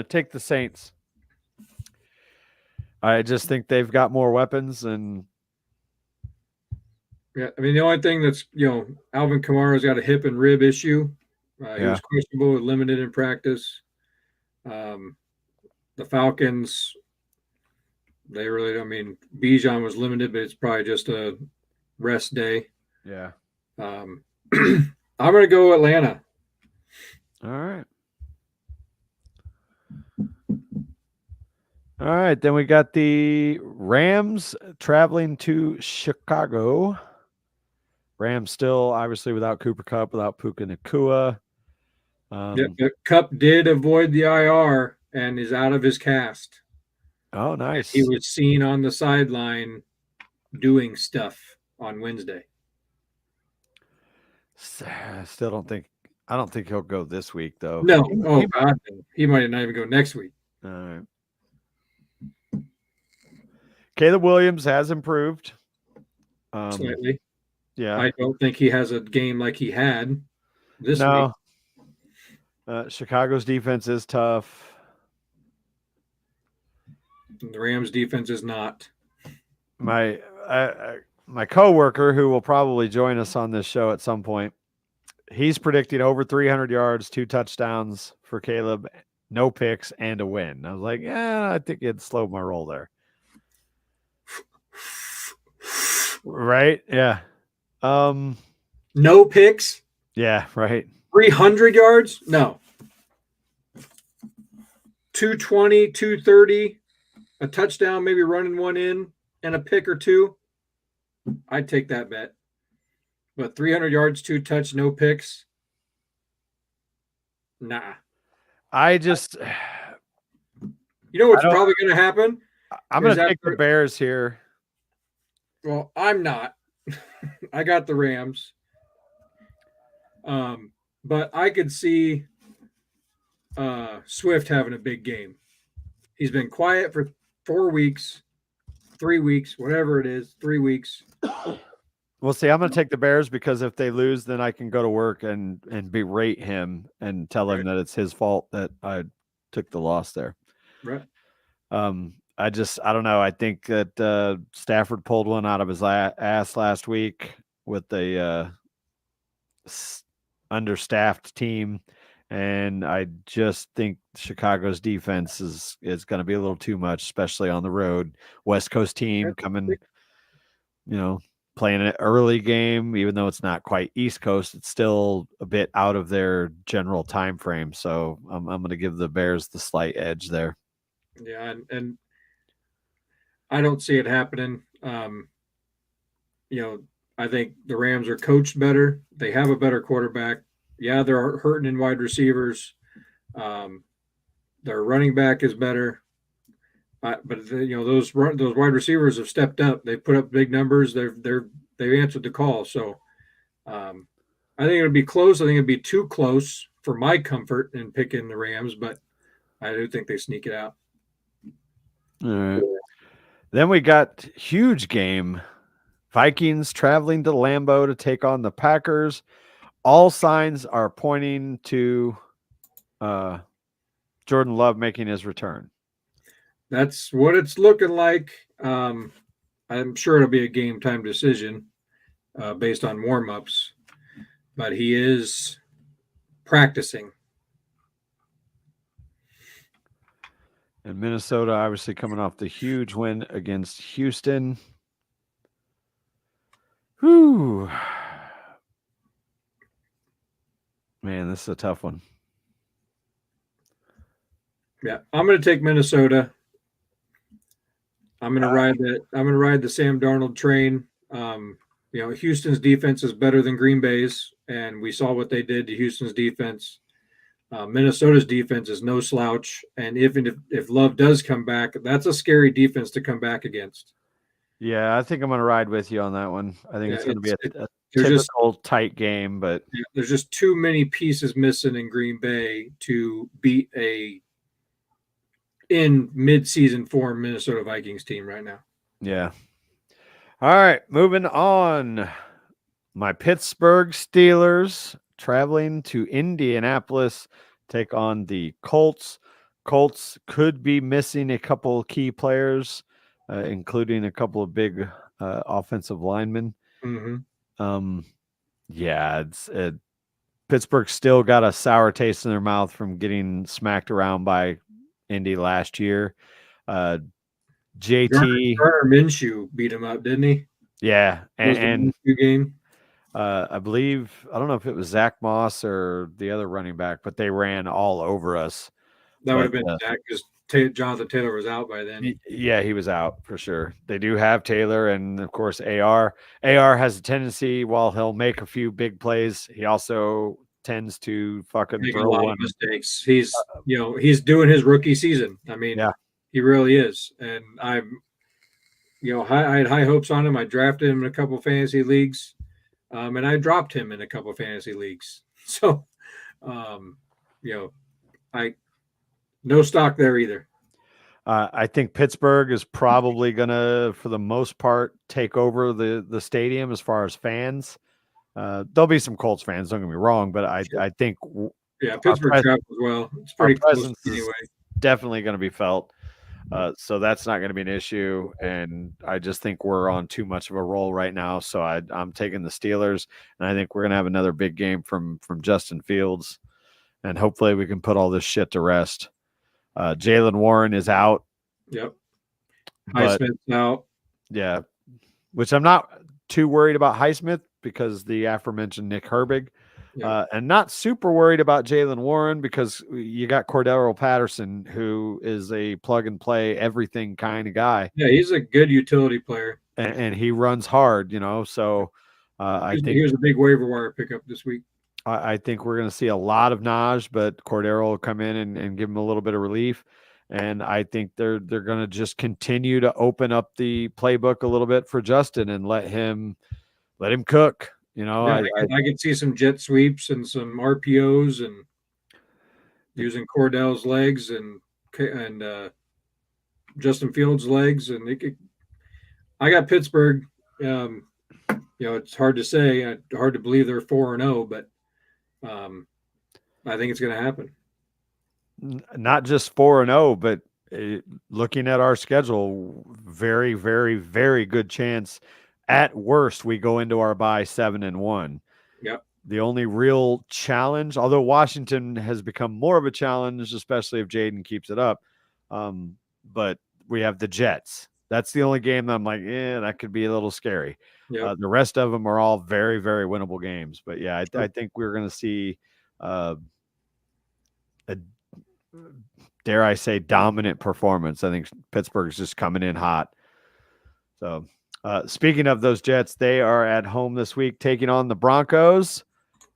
take the Saints. I just think they've got more weapons, and yeah, I mean the only thing that's Alvin Kamara's got a hip and rib issue. He was questionable, limited in practice. The Falcons, they really, I mean, Bijan was limited, but it's probably just a rest day. Yeah. I'm going to go Atlanta. All right. All right. Then we got the Rams traveling to Chicago. Rams still obviously without Cooper Kupp, without Puka Nacua. Kupp did avoid the IR and is out of his cast. Oh, nice. He was seen on the sideline doing stuff on Wednesday. I still don't think I don't think he'll go this week though. No. He- Oh he might- God, no. He might not even go next week. All right. Caleb Williams has improved. Slightly. Yeah. I don't think he has a game like he had this week. No. Chicago's defense is tough. The Rams defense is not. My coworker, who will probably join us on this show at some point, he's predicting over 300 yards, 2 touchdowns for Caleb, no picks, and a win. I was like, yeah, I think it'd slow my roll there. Right? Yeah. No picks. Yeah, right. 300 yards? No. 220, 230, a touchdown, maybe running one in, and a pick or two. I'd take that bet. But 300 yards, 2 touch, no picks. Nah. I just You know what's probably going to happen? I'm going to take after- the Bears here. Well, I'm not. I got the Rams. But I could see Swift having a big game. He's been quiet for 4 weeks, 3 weeks, whatever it is, 3 weeks. We'll see. I'm going to take the Bears because if they lose, then I can go to work and berate him and tell him that it's his fault that I took the loss there. Right. I don't know. I think that Stafford pulled one out of his ass last week with the understaffed team. And I just think Chicago's defense is going to be a little too much, especially on the road. West Coast team coming, playing an early game, even though it's not quite East Coast, it's still a bit out of their general time frame. So I'm going to give the Bears the slight edge there. Yeah, and I don't see it happening. I think the Rams are coached better. They have a better quarterback. Yeah, they're hurting in wide receivers. Their running back is better. But those wide receivers have stepped up. They put up big numbers. They've answered the call. So I think it'll be close. I think it'll be too close for my comfort in picking the Rams, but I do think they sneak it out. All right. Then we got huge game. Vikings traveling to Lambeau to take on the Packers. All signs are pointing to Jordan Love making his return. That's what it's looking like. I'm sure it'll be a game time decision based on warm-ups, but he is practicing. And Minnesota obviously coming off the huge win against Houston. Whew. Man, this is a tough one. Yeah, I'm going to take Minnesota. I'm going to ride that. I'm going to ride the Sam Darnold train. Houston's defense is better than Green Bay's, and we saw what they did to Houston's defense. Minnesota's defense is no slouch, and even if Love does come back, that's a scary defense to come back against. Yeah, I think I'm going to ride with you on that one. I think it's going to be a typical tight game, but there's just too many pieces missing in Green Bay to beat in mid-season form Minnesota Vikings team right now. Yeah. All right, moving on. My Pittsburgh Steelers traveling to Indianapolis, take on the Colts. Colts could be missing a couple of key players, including a couple of big offensive linemen. Mm-hmm. Pittsburgh still got a sour taste in their mouth from getting smacked around by Indy last year. JT Gardner Minshew beat him up, didn't he? Yeah, and game. I believe, I don't know if it was Zach Moss or the other running back, but they ran all over us. That would have been Zach because Jonathan Taylor was out by then. Yeah, he was out for sure. They do have Taylor and, of course, AR. AR has a tendency, while he'll make a few big plays, he also tends to fucking make throw a lot one. of mistakes. He's he's doing his rookie season. I mean, he really is. And I had high hopes on him. I drafted him in a couple of fantasy leagues, and I dropped him in a couple of fantasy leagues. So, um, you know, I no stock there either. I think Pittsburgh is probably going to, for the most part, take over the stadium as far as fans. There'll be some Colts fans, don't get me wrong, but Sure. I think Yeah, our, Pittsburgh travels well. It's our pretty close presence is anyway. definitely going to be felt. So that's not going to be an issue. And I just think we're on too much of a roll right now. So I'm taking the Steelers, and I think we're going to have another big game from Justin Fields. And hopefully we can put all this shit to rest. Jalen Warren is out. Yep. But Highsmith's out. yeah, which I'm not too worried about Highsmith because the aforementioned Nick Herbig. Yep. And not super worried about Jalen Warren because you got Cordero Patterson, who is a plug and play everything kind of guy. Yeah, he's a good utility player. And he runs hard, So I He think was a big waiver wire pickup this week. I think we're going to see a lot of Naj, but Cordero will come in and give him a little bit of relief. And I think they're going to just continue to open up the playbook a little bit for Justin and let him cook. Yeah, I could see some jet sweeps and some RPOs and using Cordell's legs and Justin Fields' legs, and I got Pittsburgh. It's hard to say, hard to believe they're 4-0, but I think it's going to happen. Not just 4-0, but looking at our schedule, very, very, very good chance. At worst, we go into our bye 7-1. Yep. The only real challenge, although Washington has become more of a challenge, especially if Jaden keeps it up, but we have the Jets. That's the only game that I'm like, that could be a little scary. Yep. The rest of them are all very, very winnable games. But yeah, Sure. I think we're going to see a, dare I say, dominant performance. I think Pittsburgh's just coming in hot. So speaking of those Jets, they are at home this week taking on the Broncos.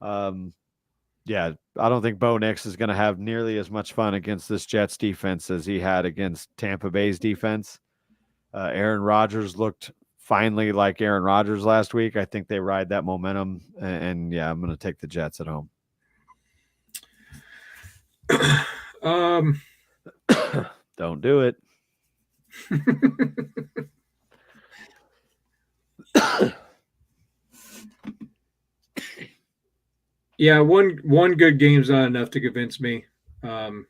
Yeah, I don't think Bo Nix is going to have nearly as much fun against this Jets defense as he had against Tampa Bay's defense. Aaron Rodgers looked finally like Aaron Rodgers last week. I think they ride that momentum, and yeah, I'm going to take the Jets at home. Don't do it. Yeah, one good game's not enough to convince me. That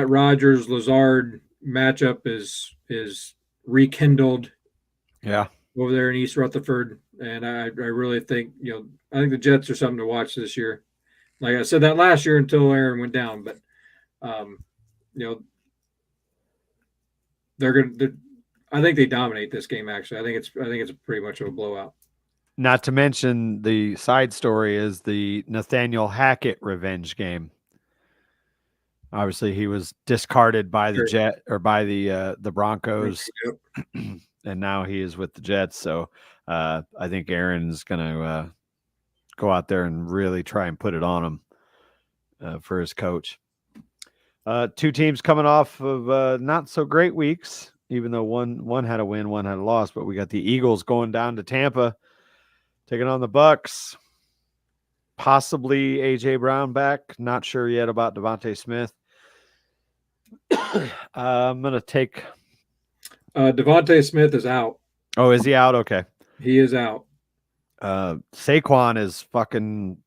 Rodgers Lazard matchup is rekindled. Yeah, over there in East Rutherford, and I really think I think the Jets are something to watch this year. Like I said that last year until Aaron went down, but they're gonna. I think they dominate this game. Actually, I think it's pretty much of a blowout. Not to mention the side story is the Nathaniel Hackett revenge game. Obviously, he was discarded by the Jet or by the Broncos, Yep. and now he is with the Jets. So I think Aaron's going to go out there and really try and put it on him for his coach. Two teams coming off of not so great weeks, even though one had a win, one had a loss. But we got the Eagles going down to Tampa, taking on the Bucks. Possibly AJ Brown back. Not sure yet about Devontae Smith. I'm going to take. Devontae Smith is out. Oh, is he out? Okay. He is out. Saquon is fucking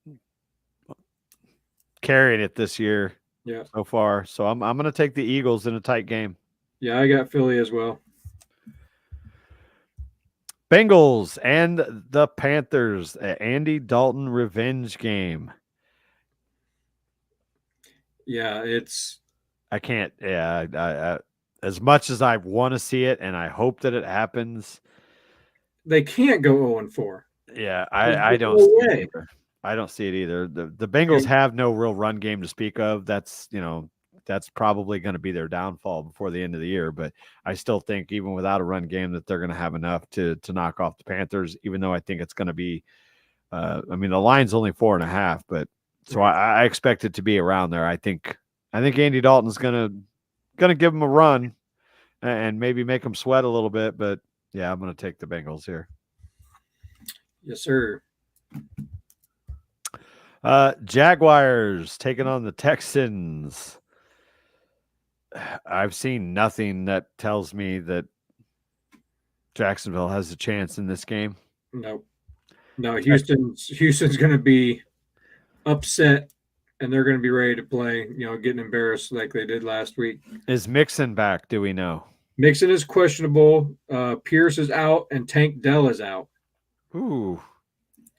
carrying it this year. Yeah. So far. So I'm going to take the Eagles in a tight game. Yeah, I got Philly as well. Bengals and the Panthers, Andy Dalton revenge game. Yeah, I can't. Yeah, I as much as I want to see it, and I hope that it happens. They can't go 0-4. Yeah, I don't see it either. I don't see it either. The Bengals have no real run game to speak of. That's probably going to be their downfall before the end of the year. But I still think even without a run game that they're going to have enough to knock off the Panthers, even though I think it's going to be the line's only 4.5, but so I expect it to be around there. I think Andy Dalton's gonna give them a run and maybe make them sweat a little bit, but yeah, I'm gonna take the Bengals here. Yes, sir. Jaguars taking on the Texans. I've seen nothing that tells me that Jacksonville has a chance in this game. No, Houston's going to be upset, and they're going to be ready to play. Getting embarrassed like they did last week. Is Mixon back? Do we know? Mixon is questionable. Pierce is out, and Tank Dell is out. Ooh.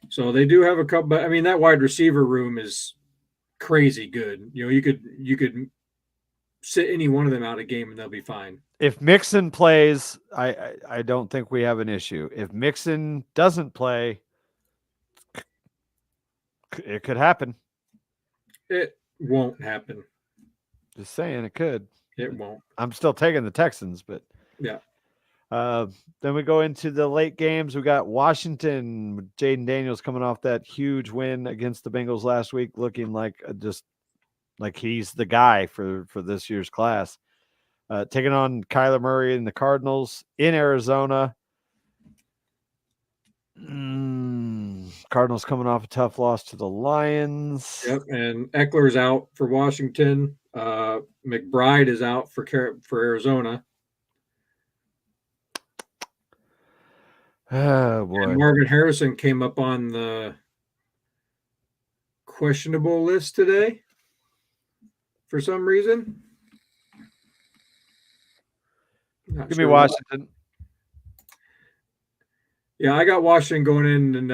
So they do have a couple. But I mean, that wide receiver room is crazy good. You could sit any one of them out a game, and they'll be fine. If Mixon plays, I don't think we have an issue. If Mixon doesn't play, it could happen. It won't happen. Just saying, it could. It won't. I'm still taking the Texans, but yeah. Then we go into the late games. We got Washington, Jaden Daniels coming off that huge win against the Bengals last week, looking like just like he's the guy for this year's class. Taking on Kyler Murray and the Cardinals in Arizona. Cardinals coming off a tough loss to the Lions. Yep, and Eckler's out for Washington. McBride is out for Arizona. Oh boy! And Marvin Harrison came up on the questionable list today for some reason. Give me Washington. Yeah, I got Washington going in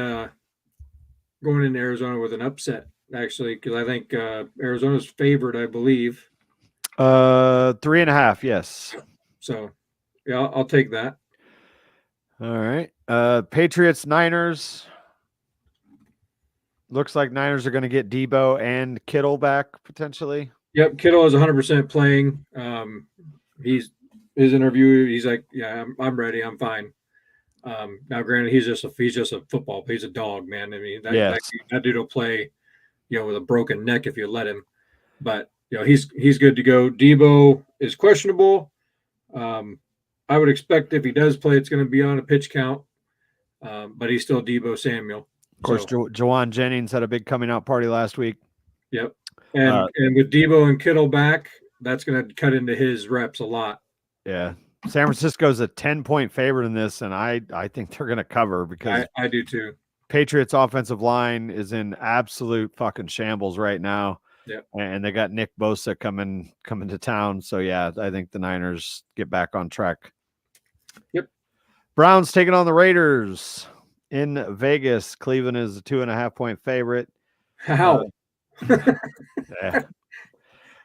Arizona with an upset, actually, because I think Arizona's favored, I believe. 3.5, yes. So, yeah, I'll take that. All right. Patriots, Niners. Looks like Niners are going to get Debo and Kittle back potentially. Yep, Kittle is 100% playing. His interview, he's like, yeah, I'm ready. I'm fine. Now, granted, he's just a football. He's a dog, man. I mean, that dude will play, with a broken neck if you let him. But he's good to go. Debo is questionable. I would expect if he does play, it's going to be on a pitch count. But he's still Debo Samuel. Of course, Jawan Jennings had a big coming out party last week. Yep, and with Debo and Kittle back, that's going to cut into his reps a lot. Yeah. San Francisco's a 10-point favorite in this, and I think they're going to cover because I do too. Patriots offensive line is in absolute fucking shambles right now. Yep. And they got Nick Bosa coming to town. So yeah, I think the Niners get back on track. Yep. Browns taking on the Raiders in Vegas. Cleveland is a 2.5-point favorite. How?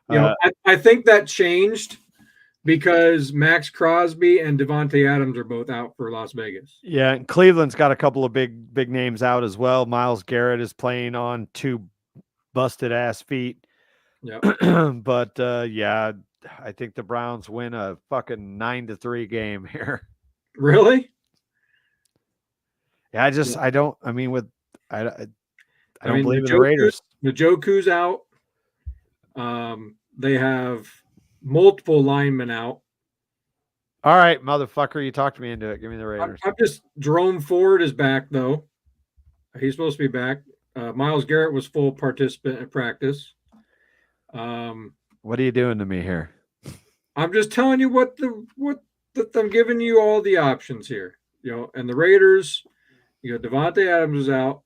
Yeah. I think that changed because Max Crosby and Devontae Adams are both out for Las Vegas. Yeah, and Cleveland's got a couple of big names out as well. Myles Garrett is playing on 2 busted ass feet. Yeah. But yeah, I think the Browns win a fucking 9-3 game here. Really? Yeah, I don't believe in the Raiders. Njoku's out. They have multiple linemen out. All right, motherfucker, you talked me into it. Give me the Raiders. Jerome Ford is back though. He's supposed to be back. Myles Garrett was full participant at practice. What are you doing to me here? I'm just telling you what I'm giving you all the options here. And the Raiders, Devontae Adams is out,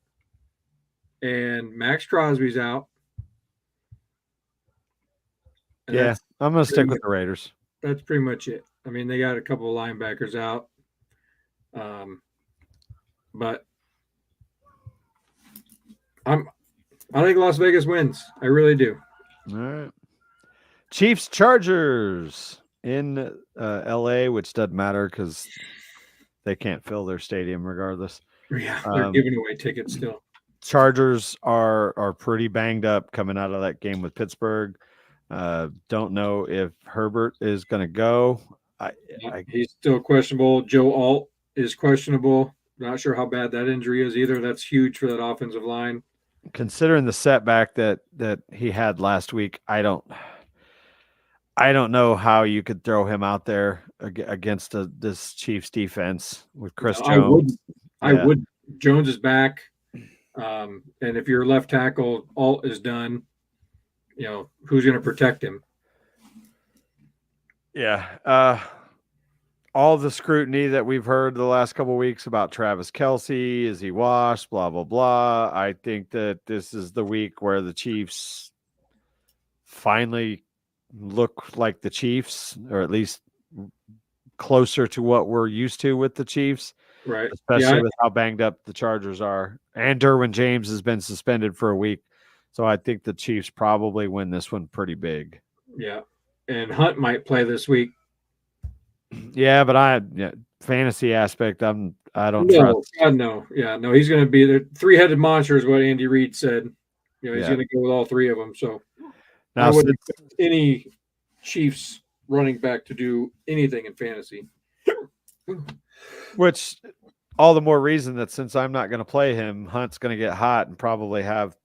and Max Crosby's out. And yeah, I'm gonna stick with the Raiders. That's pretty much it. I mean, they got a couple of linebackers out, but I think Las Vegas wins. I really do. All right. Chiefs Chargers in LA, which doesn't matter because they can't fill their stadium regardless. Yeah, they're giving away tickets still. Chargers are pretty banged up coming out of that game with Pittsburgh. Don't know if Herbert is going to go. He's still questionable. Joe Alt is questionable. Not sure how bad that injury is either. That's huge for that offensive line. Considering the setback that he had last week, I don't know how you could throw him out there against this Chiefs defense with Chris Jones. I would. Jones is back. And if your left tackle Alt is done, who's going to protect him? Yeah. All the scrutiny that we've heard the last couple of weeks about Travis Kelce, is he washed, blah, blah, blah. I think that this is the week where the Chiefs finally look like the Chiefs, or at least closer to what we're used to with the Chiefs, Right. especially with how banged up the Chargers are. And Derwin James has been suspended for a week. So I think the Chiefs probably win this one pretty big. Yeah. And Hunt might play this week. Yeah, but fantasy aspect, I don't No, trust. God, no. Yeah, no, he's going to be the three-headed monster is what Andy Reid said. He's going to go with all three of them. So Now, I wouldn't expect any Chiefs running back to do anything in fantasy. Which all the more reason that since I'm not going to play him, Hunt's going to get hot and probably have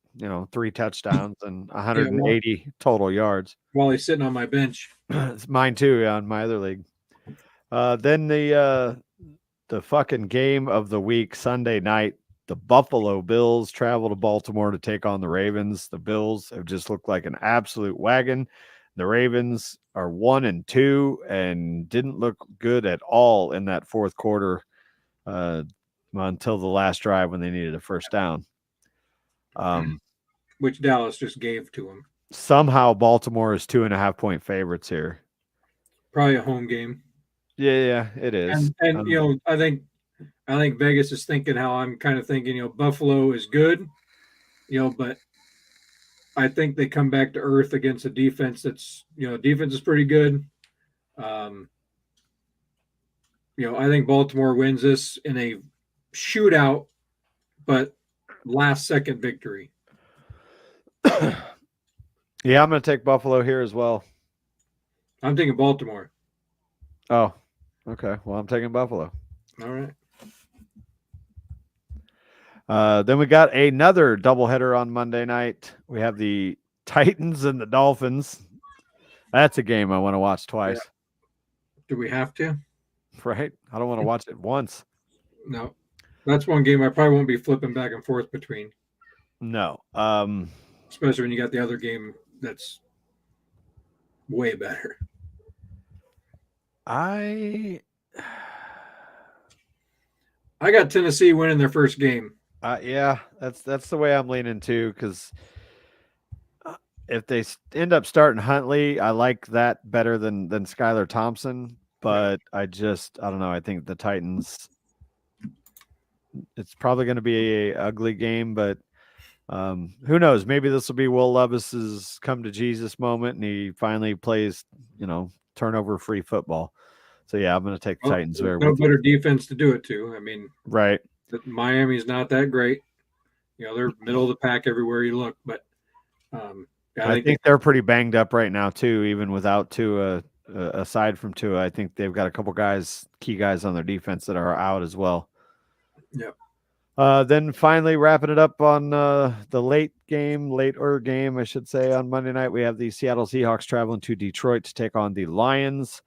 3 touchdowns and 180 total yards while he's sitting on my bench. It's mine too, on my other league. Then the fucking game of the week, Sunday night, the Buffalo Bills travel to Baltimore to take on the Ravens. The Bills have just looked like an absolute wagon. The Ravens are 1-2 and didn't look good at all in that fourth quarter until the last drive when they needed a first down. Which Dallas just gave to him. Somehow Baltimore is 2.5-point favorites here. Probably a home game. Yeah, it is. And I think Vegas is thinking how I'm kind of thinking. Buffalo is good, but I think they come back to earth against a defense that's defense is pretty good. I think Baltimore wins this in a shootout, but last second victory. Yeah, I'm going to take Buffalo here as well. I'm taking Baltimore. Oh, okay. Well, I'm taking Buffalo. All right. Then we got another doubleheader on Monday night. We have the Titans and the Dolphins. That's a game I want to watch twice. Yeah. Do we have to? Right? I don't want to watch it once. No. That's one game I probably won't be flipping back and forth between. No. Especially when you got the other game that's way better. I got Tennessee winning their first game. Yeah, that's the way I'm leaning too, because if they end up starting Huntley, I like that better than Skylar Thompson. But I don't know. I think the Titans, it's probably going to be a ugly game, but who knows? Maybe this will be Will Levis's come to Jesus moment, and he finally plays, turnover-free football. So yeah, I'm going to take the Titans there. No better defense to do it to. I mean, right? Miami's not that great. They're middle of the pack everywhere you look, but I think they're pretty banged up right now too, even without Tua. Aside from Tua, I think they've got a couple key guys on their defense that are out as well. Yeah. Then finally wrapping it up on the later game, I should say, on Monday night, we have the Seattle Seahawks traveling to Detroit to take on the Lions.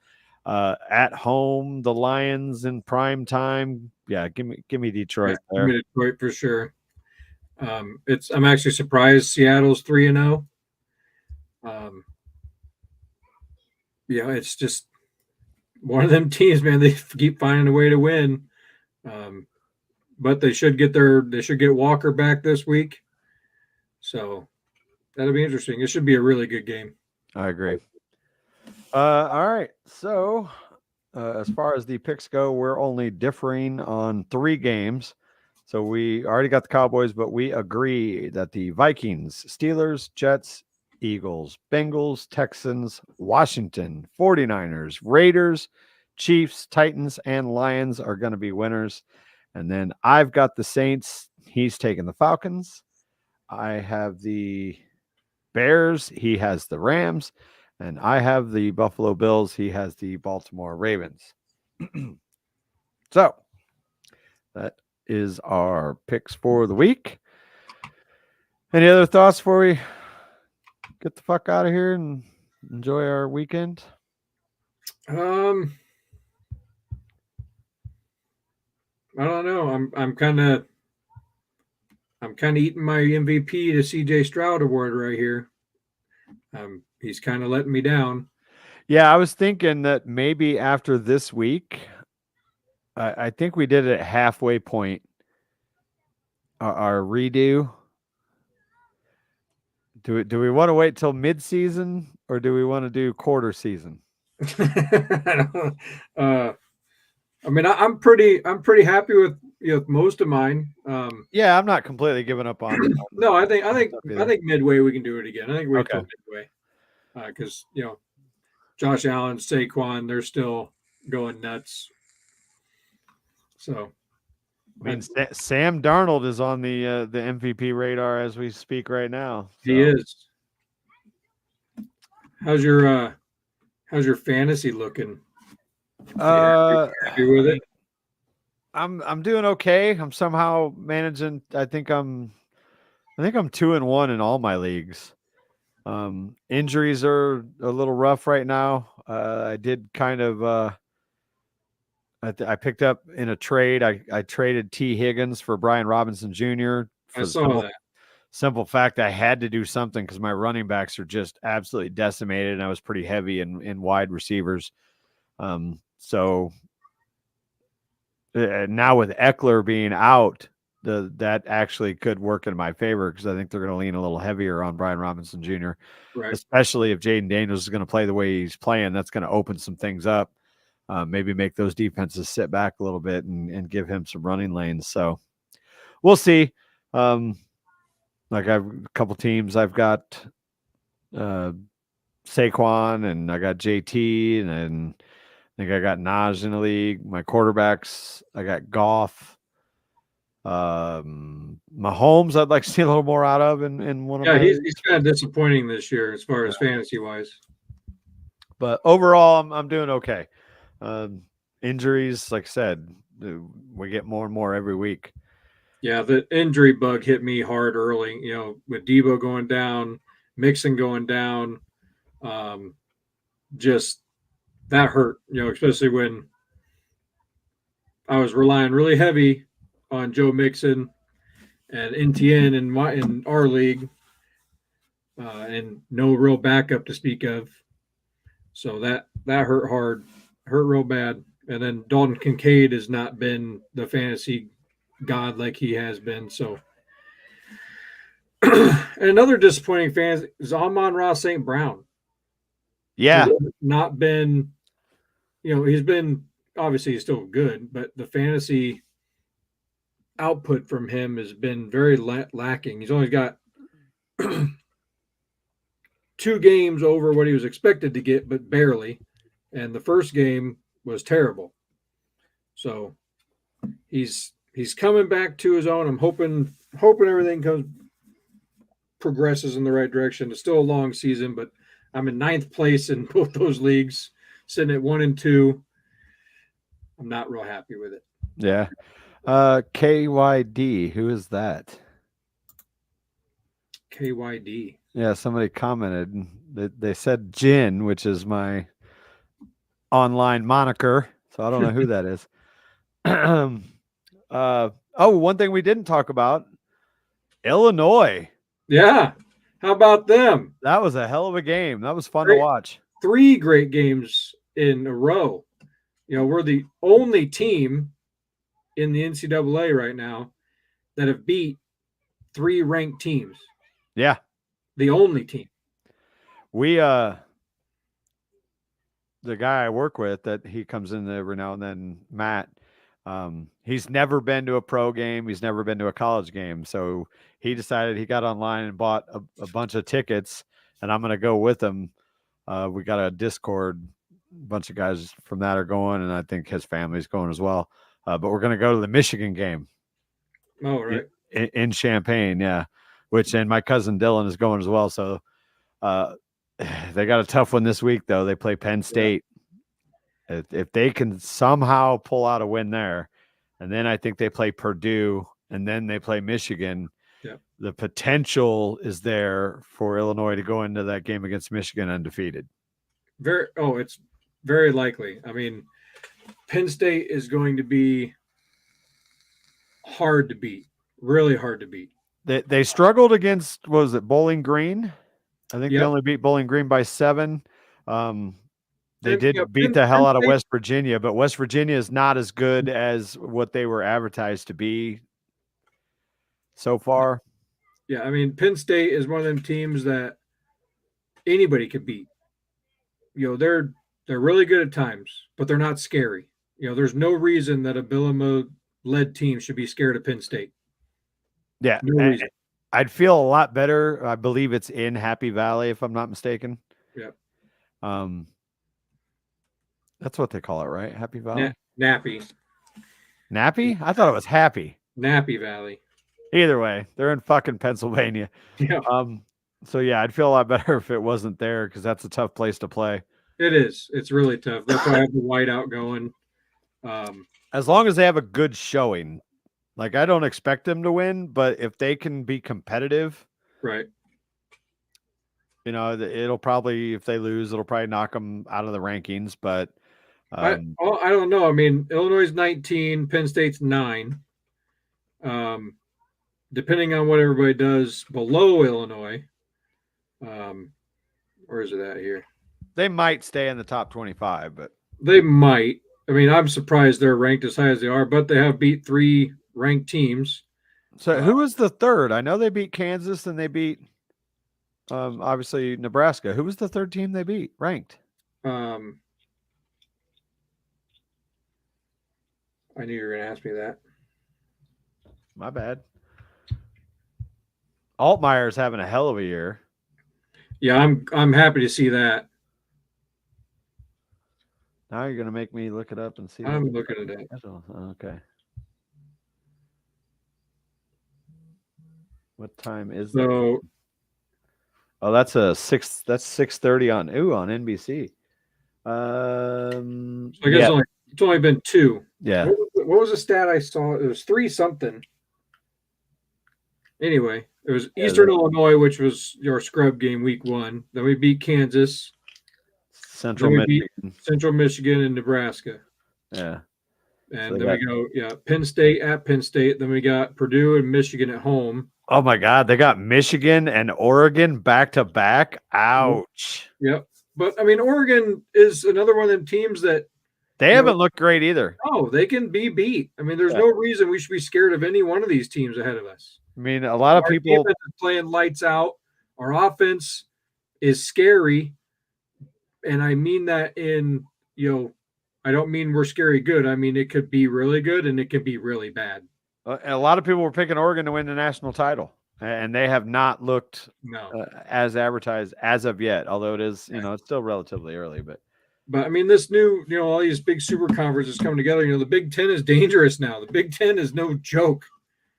At home, the Lions in prime time. Yeah, give me Detroit there. Give me Detroit for sure. I'm actually surprised Seattle's 3-0. It's just one of them teams, man. They keep finding a way to win. But they should get Walker back this week. So that'll be interesting. It should be a really good game. I agree. All right. So as far as the picks go, we're only differing on 3 games. So we already got the Cowboys, but we agree that the Vikings, Steelers, Jets, Eagles, Bengals, Texans, Washington, 49ers, Raiders, Chiefs, Titans, and Lions are going to be winners. And then I've got the Saints. He's taking the Falcons. I have the Bears. He has the Rams. And I have the Buffalo Bills. He has the Baltimore Ravens. So that is our picks for the week. Any other thoughts before we get the fuck out of here and enjoy our weekend? I don't know. I'm I'm kind of eating my MVP to CJ Stroud award right here. He's kind of letting me down. Yeah, I was thinking that maybe after this week, I think we did it at halfway point. Our redo. Do we want to wait till mid-season or do we want to do quarter season? uh, I mean, I'm pretty happy with most of mine. Yeah, I'm not completely giving up on No, I think stuff either. midway we can do it again. I think wait Okay. till midway because Josh Allen, Saquon, they're still going nuts. So I mean, Sam Darnold is on the MVP radar as we speak right now. So. he is. How's your fantasy looking? Happy with it? I'm doing okay. I'm somehow managing. I think I'm 2-1 in all my leagues. Injuries are a little rough right now. I did kind of. I picked up in a trade. I traded T. Higgins for Brian Robinson Jr. I for the saw that. simple fact I had to do something because my running backs are just absolutely decimated, and I was pretty heavy in wide receivers. So now with Eckler being out, that actually could work in my favor because I think they're going to lean a little heavier on Brian Robinson Jr. Right. Especially if Jaden Daniels is going to play the way he's playing. That's going to open some things up. Maybe make those defenses sit back a little bit and give him some running lanes. So we'll see. Like I've a couple teams. I've got Saquon and I got JT and I think I got Naj in the league. My quarterbacks, I got Goff. Mahomes, I'd like to see a little more out of in one of my he's leagues. kind of disappointing this year as far as fantasy wise. But overall, I'm doing okay. Injuries, like I said, we get more and more every week. Yeah, the injury bug hit me hard early. With Debo going down, Mixon going down, just that hurt. Especially when I was relying really heavy on Joe Mixon and NTN in our league, and no real backup to speak of. So that hurt hard, hurt real bad. And then Dalton Kincaid has not been the fantasy god like he has been. So, and another disappointing fan is Amon-Ra St. Brown. Yeah, He's not been. He's been obviously he's still good, but the fantasy output from him has been very lacking. He's only got 2 games over what he was expected to get, but barely. And the first game was terrible. So he's coming back to his own. I'm hoping everything progresses in the right direction. It's still a long season, but I'm in 9th place in both those leagues, sitting at 1 and 2. I'm not real happy with it. Yeah. KYD, who is that? KYD. Yeah, somebody commented that they said Jin, which is my online moniker. So I don't know who that is. One thing we didn't talk about, Illinois. Yeah. How about them? That was a hell of a game. That was fun to watch. 3 great games in a row. We're the only team in the NCAA right now that have beat 3 ranked teams. Yeah. The only team. We the guy I work with that he comes in every now and then, Matt, he's never been to a pro game. He's never been to a college game. So he decided he got online and bought a bunch of tickets, and I'm going to go with him. We got a Discord. A bunch of guys from that are going, and I think his family's going as well. But we're going to go to the Michigan game. Oh, right. In Champaign, yeah. And my cousin Dylan is going as well. So they got a tough one this week, though. They play Penn State. Yeah. If they can somehow pull out a win there, and then I think they play Purdue, and then they play Michigan. Yeah. The potential is there for Illinois to go into that game against Michigan undefeated. It's very likely. I mean, Penn State is going to be hard to beat, really hard to beat. They struggled against, what was it, Bowling Green? I think they Yep. only beat Bowling Green by 7. They And, did beat the hell out of West Virginia, but West Virginia is not as good as what they were advertised to be so far. Yeah, I mean, Penn State is one of them teams that anybody could beat. They're really good at times, but they're not scary. There's no reason that a Bielema led team should be scared of Penn State. Yeah, No reason. I'd feel a lot better. I believe it's in Happy Valley, if I'm not mistaken. Yeah. That's what they call it, right? Happy Valley? Nappy. Nappy? I thought it was Happy. Nappy Valley. Either way, they're in fucking Pennsylvania. Yeah. So yeah, I'd feel a lot better if it wasn't there, because that's a tough place to play. It is. It's really tough. That's why I have the whiteout going. As long as they have a good showing. Like, I don't expect them to win, but if they can be competitive, right. It'll probably, if they lose, it'll probably knock them out of the rankings. But I don't know. I mean, Illinois is 19, Penn State's 9. Depending on what everybody does below Illinois, where is it at here? They might stay in the top 25, but they might. I mean, I'm surprised they're ranked as high as they are, but they have beat 3 ranked teams. So who was the third? I know they beat Kansas and they beat obviously Nebraska. Who was the third team they beat ranked? I knew you were going to ask me that. My bad. Altmaier's having a hell of a year. Yeah, I'm happy to see that. Now you're going to make me look it up and see. I'm looking at it. Okay. What time is so? Oh, that's 6:30 on NBC. I guess it's only been 2. Yeah. What was the stat I saw? It was 3 something. Anyway, it was Eastern Illinois, which was your scrub game week 1. Then we beat Kansas. Central Michigan and Nebraska. Yeah. And so then we go, Penn State at Penn State. Then we got Purdue and Michigan at home. Oh my God, they got Michigan and Oregon back to back. Ouch. Yep. But I mean, Oregon is another one of them teams that they haven't looked great either. Oh, they can be beat. I mean, there's no reason we should be scared of any one of these teams ahead of us. I mean, a lot of people playing lights out. Our offense is scary. And I mean that in, I don't mean we're scary good. I mean, it could be really good and it could be really bad. A lot of people were picking Oregon to win the national title, and they have not looked as advertised as of yet, although it is, it's still relatively early. But I mean, this new, all these big super conferences coming together, the Big Ten is dangerous now. The Big Ten is no joke.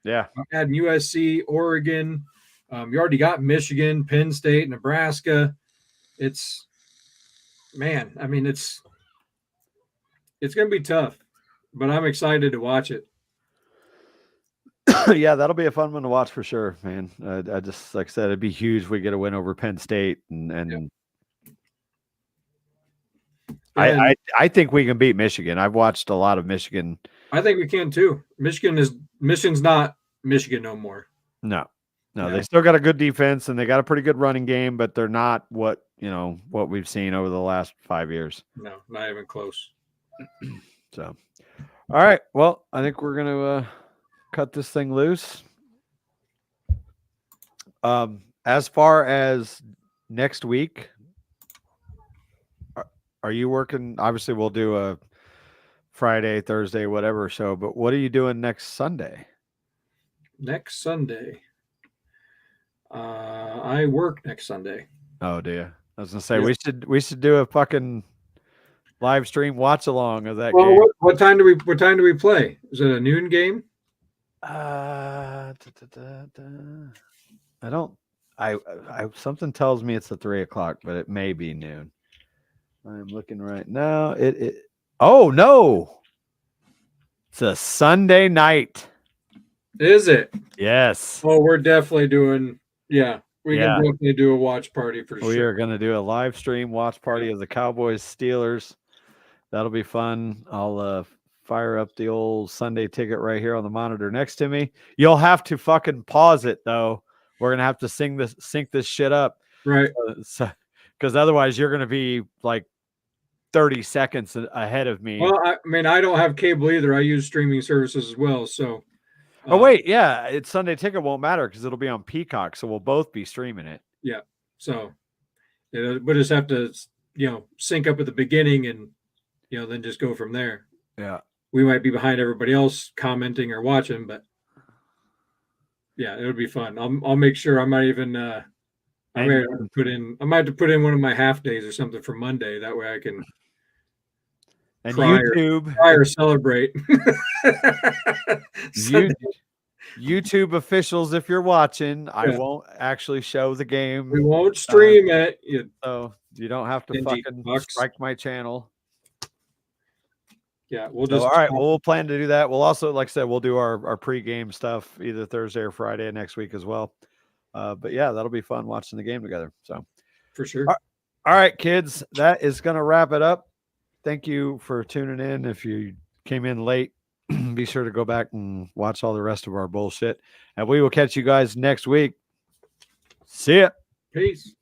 Yeah. Adding USC, Oregon. You already got Michigan, Penn State, Nebraska. It's going to be tough, but I'm excited to watch it. Yeah, that'll be a fun one to watch for sure, man. I just, like I said, it'd be huge if we get a win over Penn State, and I think we can beat Michigan. I've watched a lot of Michigan. I think we can too. Michigan's not Michigan no more. No, they still got a good defense and they got a pretty good running game, but they're not what we've seen over the last 5 years. No, not even close. So, all right. Well, I think we're gonna cut this thing loose. As far as next week, are you working? Obviously, we'll do a Friday, Thursday, whatever show, but what are you doing next Sunday? Next Sunday, I work next Sunday. Oh, do you? I was gonna say we should do a fucking live stream watch along of that game. What time do we play? Is it a noon game? I don't. I something tells me it's a 3:00, but it may be noon. I'm looking right now. Oh no, it's a Sunday night. Is it? Yes. Oh, we're definitely doing. Yeah, we can definitely do a watch party for sure. We are going to do a live stream watch party of the Cowboys Steelers. That'll be fun. I'll fire up the old Sunday ticket right here on the monitor next to me. You'll have to fucking pause it though. We're gonna have to sync this shit up, Right. so because otherwise you're gonna be like 30 seconds ahead of me. Well, I mean, I don't have cable either. I use streaming services as well. So, Oh wait, yeah, it's Sunday ticket won't matter because it'll be on Peacock, so we'll both be streaming it. yeah. So, we'll just have to, sync up at the beginning and, then just go from there. Yeah. We might be behind everybody else commenting or watching, but yeah, it'll be fun. I'll make sure I might even I might have to put in one of my half days or something for Monday. That way I can and cry or celebrate. YouTube officials, if you're watching, I won't actually show the game. We won't stream it. So you don't have to fucking strike my channel. Yeah, we'll just all right. Well, we'll plan to do that. We'll also, like I said, we'll do our pregame stuff either Thursday or Friday next week as well. But yeah, that'll be fun watching the game together. So for sure. All right, kids, that is going to wrap it up. Thank you for tuning in. If you came in late, be sure to go back and watch all the rest of our bullshit. And we will catch you guys next week. See ya. Peace.